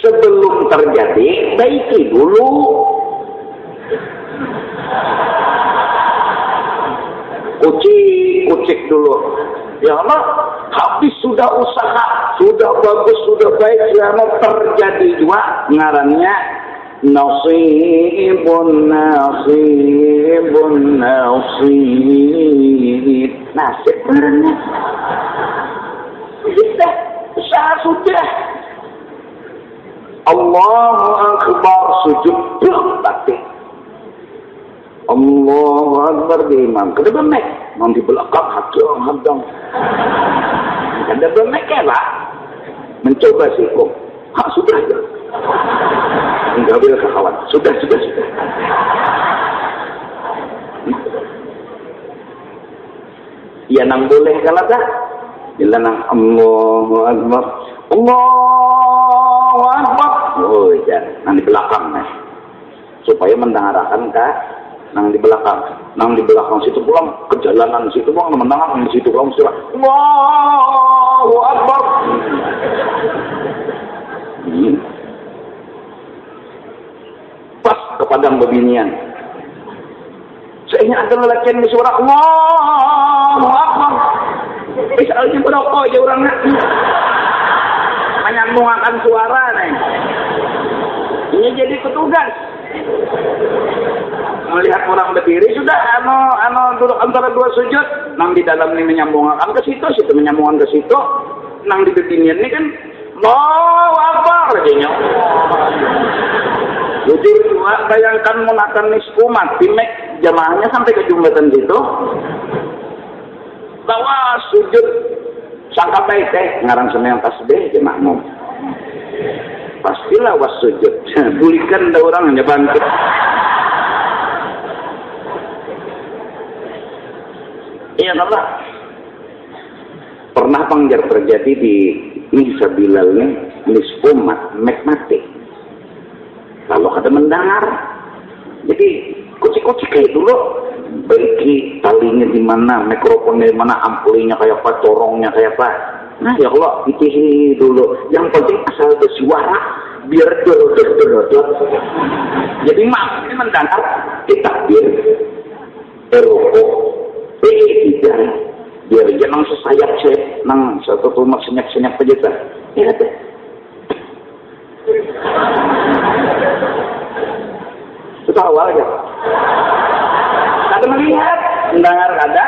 Sebelum terjadi, baiki dulu. Kucik dulu. Ya Allah, habis sudah usaha, sudah bagus, sudah baik, selama terjadi juga ngarannya nasib. Nasib ngarannya. Usaha sudah. Allahu Akbar sujud batik. Allahu Akbar di imam. Kada bemek. Mau di belakang hadang. Kada bemek ya Pak. Mencoba sikum. Sudah aja. Enggak boleh kawan. Sudah. Ya nang boleh kalau tak. Bila nang Allahu Akbar. Allahu Akbar. Oh jangan. Nang di belakang nih. Supaya mendengarkan nang di belakang situ pulang kejalanan situ pulang mendengar di situ pulang surah Allahu Akbar. Pas ke padang bebinian. Saya ingat ada lelaki yang suara Allahu Akbar. Misalnya berapa aja orangnya. Menyambungkan suara nih. Ini jadi petugas. Melihat orang berdiri sudah duduk antara dua sujud nang di dalam ini menyambungkan ke situ menyambungkan ke situ nang di bebinian ini kan Allahu Akbar jadinya. Jadi bayangkan menakan nisfu mati mek jamaahnya sampai ke jumatan situ bawa sujud sangka baik ngarang semyang tasbih jemaahmu pastilah was sujud bulikan ada orang hanya bangkit. Iya Allah. Pernah pangjar terjadi di Nisa Bilal nih, nisfu mati. Lalu ada mendengar. Jadi kucik-kucik kayak dulu. Baiki talinya di mana, mikrofonnya di mana, ampulinya kayak apa, corongnya kayak apa. Nah ya Allah, itihi dulu. Yang penting asal bersuara, biar dodot. Jadi maaf, ini mendengar, ditakbir, rokok. Biar jangan sesayap nang satu rumah senyak aja dah. Ya awal aja. Kada melihat, mendengar kada.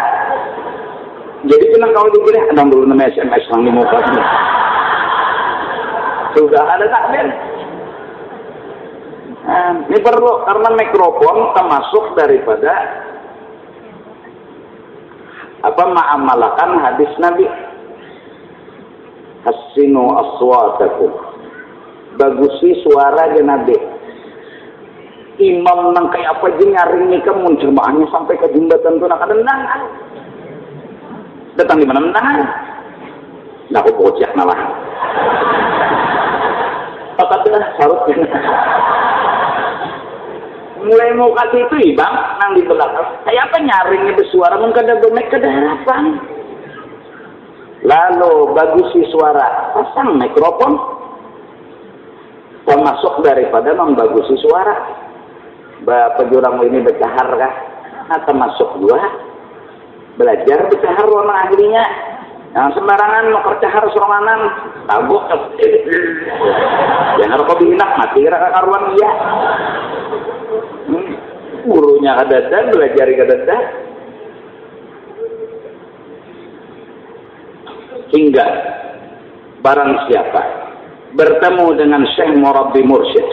Jadi tenang kalau dipilih, ada dulu nama SMS yang di muka. Sudah ada takbir. Ini perlu karena mikrofon termasuk daripada ma'amalakan hadis Nabi. Hassinu aswatakum. Bagusi suara Nabi. Imam nang kayak apa aja nyaring nih kamu jemaahnya sampai ke jembatan tuh nak dendang. Datang di mana dendang? Nah aku bocah nalah. Pakatlah sarutnya. Mulai mau kasih itu bang, nang di belakang. Kayak apa nyaringnya bersuara mungkin ada domek ke harapan. Lalu bagusi suara, pasang mikrofon. Termasuk daripada membagusi suara. Pejurang ini bercahar kah? Nah termasuk juga belajar bercahar orang ahlinya. Yang sembarangan mau bercahar sorangan, tabuk. Yang harus kau bihinak mati kira karuan iya. Gurunya kadada, belajar kadada. Hingga barang siapa bertemu dengan Syekh Murabbi Mursyid,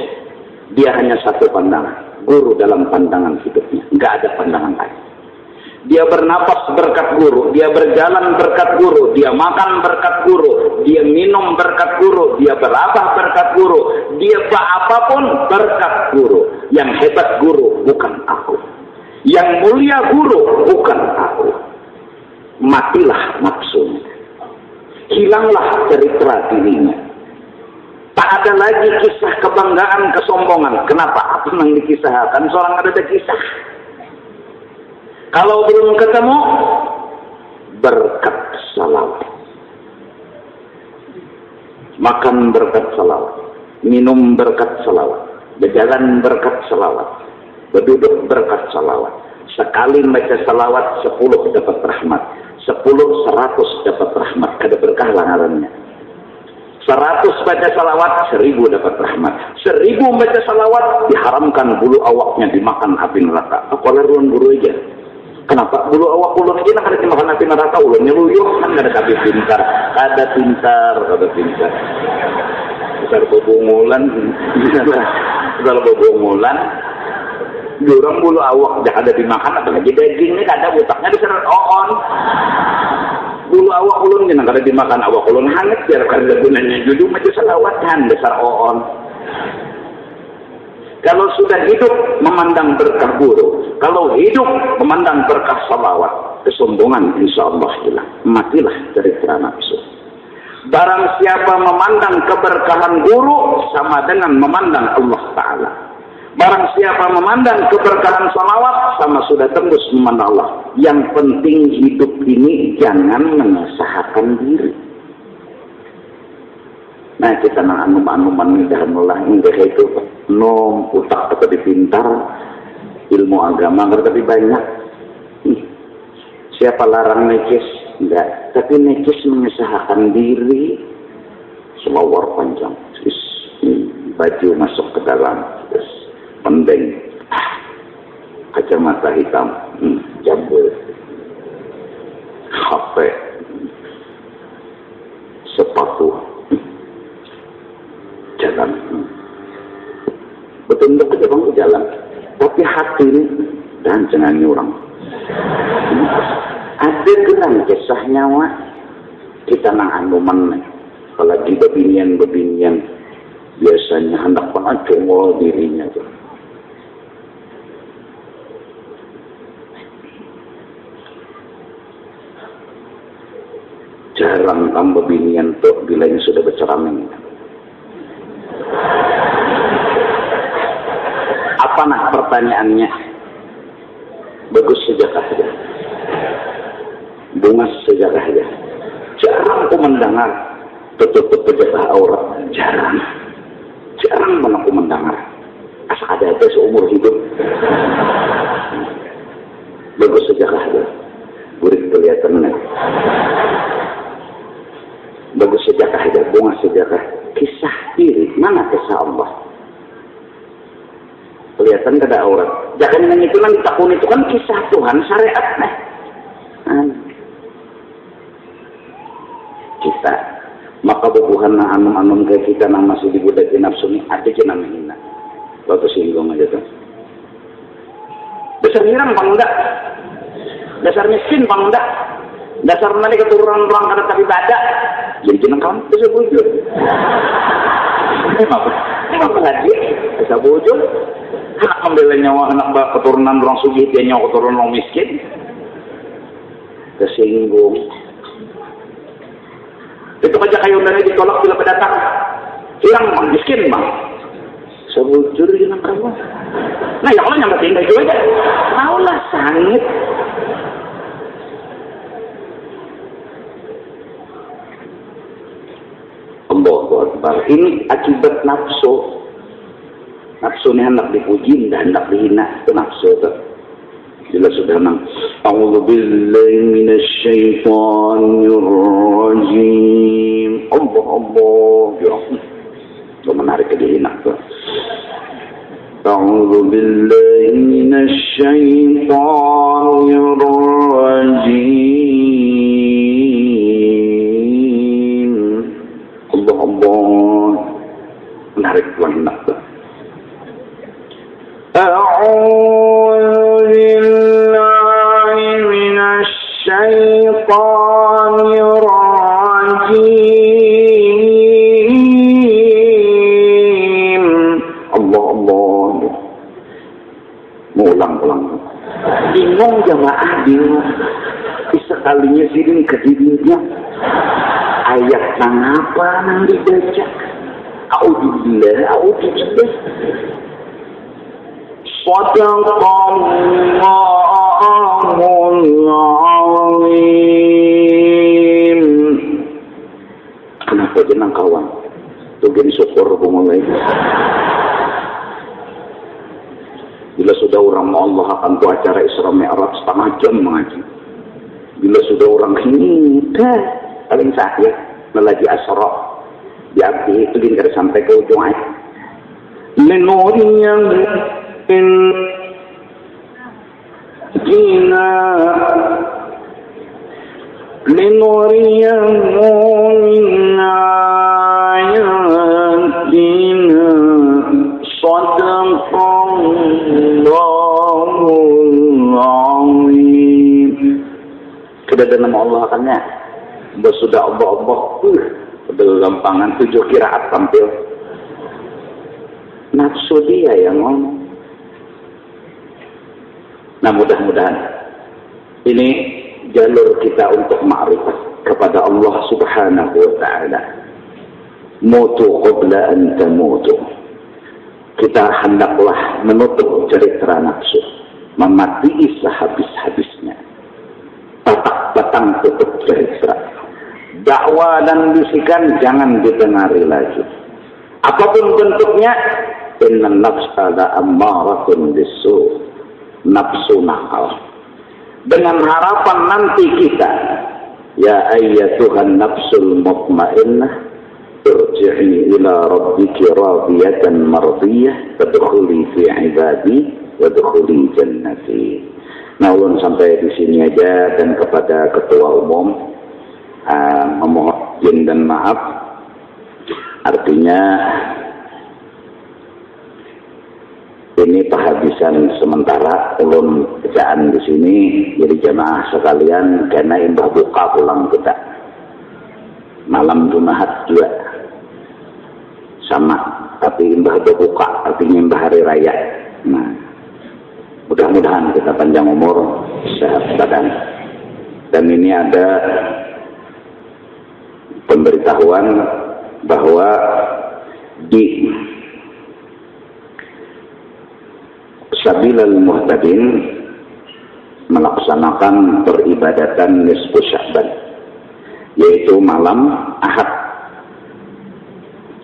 dia hanya satu pandangan, guru dalam pandangan hidupnya, nggak ada pandangan lain. Dia bernapas berkat guru, dia berjalan berkat guru, dia makan berkat guru, dia minum berkat guru, dia berabah berkat guru, dia apapun berkat guru. Yang hebat guru bukan aku, yang mulia guru bukan aku. Matilah nafsunya, hilanglah cerita dirinya. Tak ada lagi kisah kebanggaan, kesombongan. Kenapa? Apa yang dikisahkan? Seorang ada kisah. Kalau belum ketemu, berkat salawat. Makan berkat salawat. Minum berkat salawat. Berjalan berkat salawat. Berduduk berkat salawat. Sekali baca salawat, 10 dapat rahmat. 10, 100 dapat rahmat. Kada berkah langarannya. 100 baca salawat, 1000 dapat rahmat. 1000 baca salawat, diharamkan bulu awaknya dimakan api neraka. Apalah ruang guru aja. Kenapa? Bulu awak ulun aja nak ada dimakan api neraka, ulunnya luyuh kan ada kabeh pintar. Kada pintar. Besar bobongolan. Besar bobongolan. Durang bulu awak dah ada dimakan, apalagi dagingnya kada butaknya diserat oon. Bulu awak ulun jangan kada dimakan, awak ulun hangat biar kada gunanya jujur macam salawatan besar oon. Kalau sudah hidup memandang berkah guru, kalau hidup memandang berkah salawat, kesombongan insya Allah hilang. Matilah dari nafsu. Barang siapa memandang keberkahan guru sama dengan memandang Allah Ta'ala. Barang siapa memandang keberkahan salawat sama sudah tembus memandang Allah. Yang penting hidup ini jangan menyesahakan diri. Nah kita nak anuman dah mulai enggak itu nom utak tapi pintar ilmu agama tapi banyak. Siapa larang necis? Enggak, tapi necis menyesahakan diri. Selawar panjang, baju masuk ke dalam, terus pendeng, kacamata hitam, jambul, HP, sepatu. Jalan, betul-betul aja bang jalan, tapi hati ini dan jangan nyurang. Ada genang kisah nyawa kita nang anuman, apalagi bebinian biasanya hendak pengacung dirinya tuh. Jarang tambah binian tuh bila yang sudah berceramah. Apa nak pertanyaannya? Bagus sejakah saja. Bunga sejakah saja. Jarang aku mendengar tutup sejakah aurat. Jarang mana aku mendengar. Asal ada seumur hidup. Bagus sejakah saja. Burik kelihatan. Bagus sejakah saja. Bunga sejakah. Kisah diri. Mana kisah Allah? Lihat hajatan kada aurat. Jangan yang itu kan ditakun itu kan kisah Tuhan syariat nah. Kita maka bubuhan na anum-anum kayak kita nang masih dibudaki nafsu ni ada kena menghina. Lalu singgung aja tuh. Dasar hirang bang enggak? Dasar miskin bang enggak? Dasar nanti keturunan orang kada tapi bada. Jadi jeneng kamu bisa bujur. Apa lagi? Bisa bujur. Anak membela nyawa anak keturunan orang sugih dia nyawa keturunan orang miskin. Kesinggung. Itu aja kayu dari ditolak bila pendatang. Hilang bang, miskin bang. Sebujur jeneng kamu. Nah ya Allah nyampe tinggal juga. Maulah sangit. Allahu Akbar. Ini akibat nafsu. Nafsu ini hendak dipuji dan hendak dihina. Itu nafsu itu. Bila sudah nang. A'udzu billahi minasyaitonir rajim. Allah. Ya. Itu menarik ke dihina tuh. A'udzu billahi minasyaitonir rajim. Allah. Menarik tuan hendak tuh. A'udzu billahi minasyaitonir rajim. Allah. Ulang. Bingung jamaah bingung. Sekalinya siring ke dirinya. Ayat nang apa nang dibaca? A'udzubillah. Shadaqallahul azim. Kenapa jenang kawan? Tugen syukur mulai. Bila sudah orang Allah akan tuh acara Isra Mi'raj setengah jam mengaji. Bila sudah orang ini paling sakit melagi Asra di arti itu gini kada sampai ke ujung ayat. Lenoriang Jina Lenoriang ayatina Shadaqallahul azim. Sudah ada nama Allah akannya. Sudah Allah. Udah gampangan 7 kiraat tampil. Nafsu dia yang ngomong. Nah mudah-mudahan ini jalur kita untuk ma'rifah kepada Allah Subhanahu wa ta'ala. Mutu qabla an tamutu. Kita hendaklah menutup cerita nafsu, memati sehabis-habisnya. Batang tutup cerita. Dakwah dan bisikan jangan didengari lagi. Apapun bentuknya, inna nafsa la ammaratun bisu. Nafsu nakal. Dengan harapan nanti kita, ya ayyatuhan nafsul mutmainnah, irji'i ila rabbiki radiyatan mardiyah, tadkhuli fi ibadi wa dkhuli jannati. Nah, ulun sampai di sini aja, dan kepada ketua umum memohon izin dan maaf. Artinya ini penghabisan sementara ulun bacaan di sini, jadi jemaah sekalian karena imbah buka pulang kita malam Jumat juga sama, tapi imbah berbuka artinya imbah hari raya. Nah, mudah-mudahan kita panjang umur, sehat badan. Dan ini ada pemberitahuan bahwa di Sabilal Muhtadin melaksanakan peribadatan nisfu Sya'ban, yaitu malam Ahad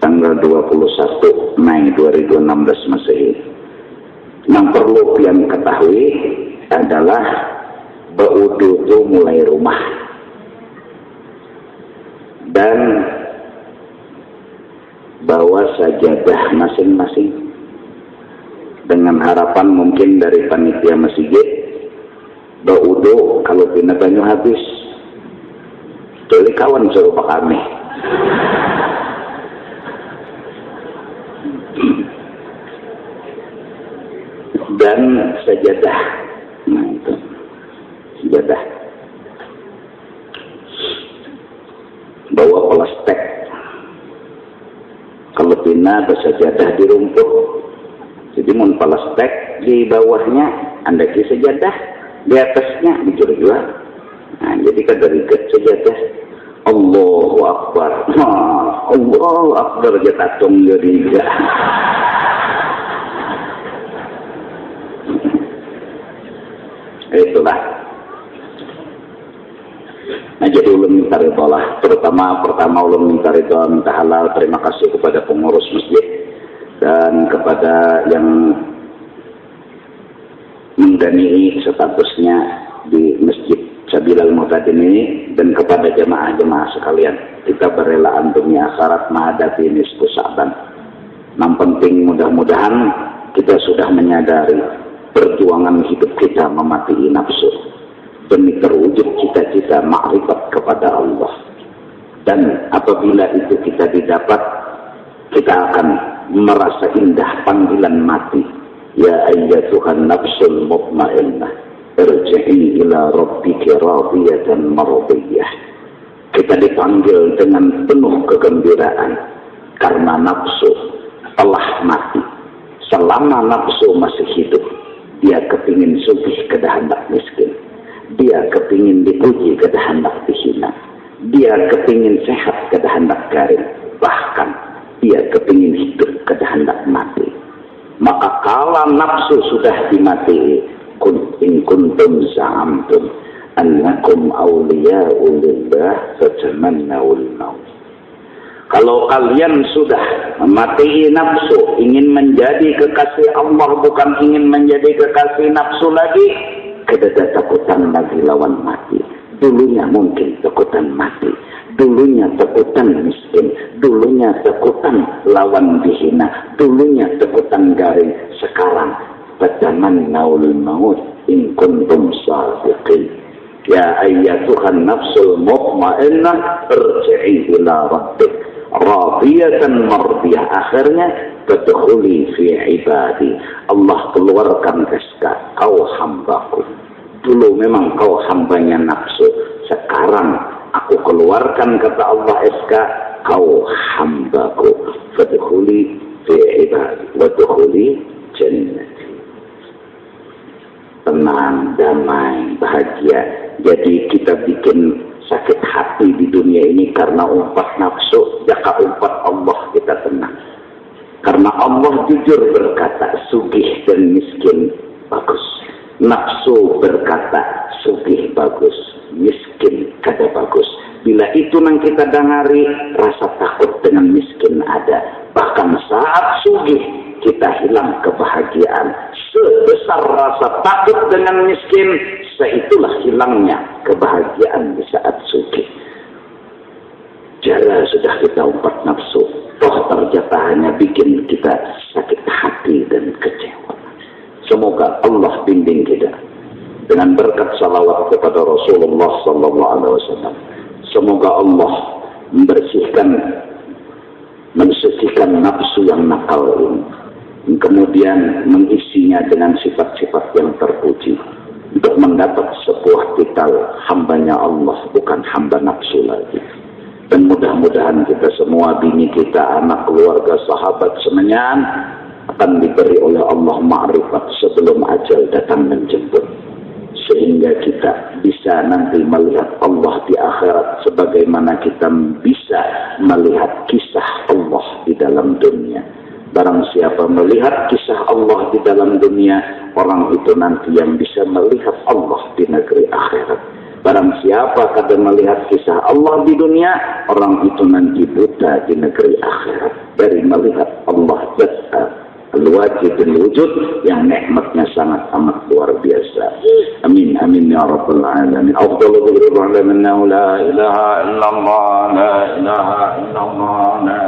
tanggal 21 Mei 2016 Masehi. Yang perlu kalian ketahui adalah baudu itu mulai rumah dan bawa sajadah masing-masing. dengan harapan mungkin dari panitia masjid baudo kalau pindah banyu habis tuli kawan suruh Pak kami dan sajadah. Nah itu sajadah bawa plastik kalau pindah bersajadah di rumput. Jadi mun plastik di bawahnya anda ki sajadah, di atasnya dijur-jur. Nah, jadi kan dari sajadah Allahu Akbar. Nah, Allahu Akbar jatatung jadi. Itulah. Nah jadi ulun minta ridho lah, pertama ulun minta ridho, minta halal. Terima kasih kepada pengurus masjid dan kepada yang mendanai statusnya di Masjid Sabilal Muhtadin ini, dan kepada jemaah-jemaah sekalian. Kita berelaan demi akhirat menghadapi nisfu Sa'ban. Yang penting mudah-mudahan kita sudah menyadari perjuangan hidup kita mematikan nafsu demi terwujud cita-cita ma'rifat kepada Allah. Dan apabila itu kita didapat, kita akan merasa indah panggilan mati. Ya ayyatuhan nafsul mutmainnah irji'i ila rabbiki radiyatan mardiyah. Kita dipanggil dengan penuh kegembiraan karena nafsu telah mati. Selama nafsu masih hidup, dia kepingin sugih kedah hendak miskin. Dia kepingin dipuji kedah hendak dihina. Dia kepingin sehat kedah hendak garing. Bahkan dia kepingin hidup kedah hendak mati. Maka kala nafsu sudah dimati, in kuntum za'amtum annakum awliya'u lillah fatamannawul maut. Kalau kalian sudah memati nafsu, ingin menjadi kekasih Allah, bukan ingin menjadi kekasih nafsu lagi, kedada takutan lagi lawan mati. Dulunya mungkin takutan mati, dulunya takutan miskin, dulunya takutan lawan dihina, dulunya takutan garing. Sekarang fatamannawul maut in kuntum shadiqin. Ya ayyatuhan nafsul mutmainnah irji'i ila rabbik radiyatan mardiyah. Akhirnya tadkhuli fi ibadi. Allah keluarkan SK, kau hambaku. Dulu memang kau hambanya nafsu, sekarang aku keluarkan kata Allah SK, kau hambaku. Fadkhuli fi ibadi wadkhuli jannati. Tenang, damai, bahagia. Jadi kita bikin sakit hati di dunia ini karena umpat nafsu, jaka umpat Allah kita tenang. Karena Allah jujur berkata, sugih dan miskin bagus. Nafsu berkata, sugih bagus, miskin kada bagus. Bila itu nang kita dengari, rasa takut dengan miskin ada. Bahkan saat sugih, kita hilang kebahagiaan. Sebesar rasa takut dengan miskin, seitulah hilangnya kebahagiaan di saat sugih. Jala sudah kita umpat nafsu, toh terjata hanya bikin kita sakit hati dan kecewa. Semoga Allah bimbing kita dengan berkat salawat kepada Rasulullah sallallahu alaihi wasallam. Semoga Allah mensucikan nafsu yang nakal ini, kemudian mengisinya dengan sifat-sifat yang terpuji, untuk mendapat sebuah titel hambanya Allah, bukan hamba nafsu lagi. Dan mudah-mudahan kita semua, bini kita, anak, keluarga, sahabat semuanya akan diberi oleh Allah ma'rifat sebelum ajal datang menjemput, sehingga kita bisa nanti melihat Allah di akhirat sebagaimana kita bisa melihat kisah Allah di dalam dunia. Barang siapa melihat kisah Allah di dalam dunia, orang itu nanti yang bisa melihat Allah di negeri akhirat. Barang siapa kada melihat kisah Allah di dunia, orang itu nanti buta di negeri akhirat dari melihat Allah al-wajibul wujud yang nikmatnya sangat amat luar biasa. Amin amin ya rabbal alamin. Afdalu dzikri ba'da la ilaha illallah, la ilaha illallah, la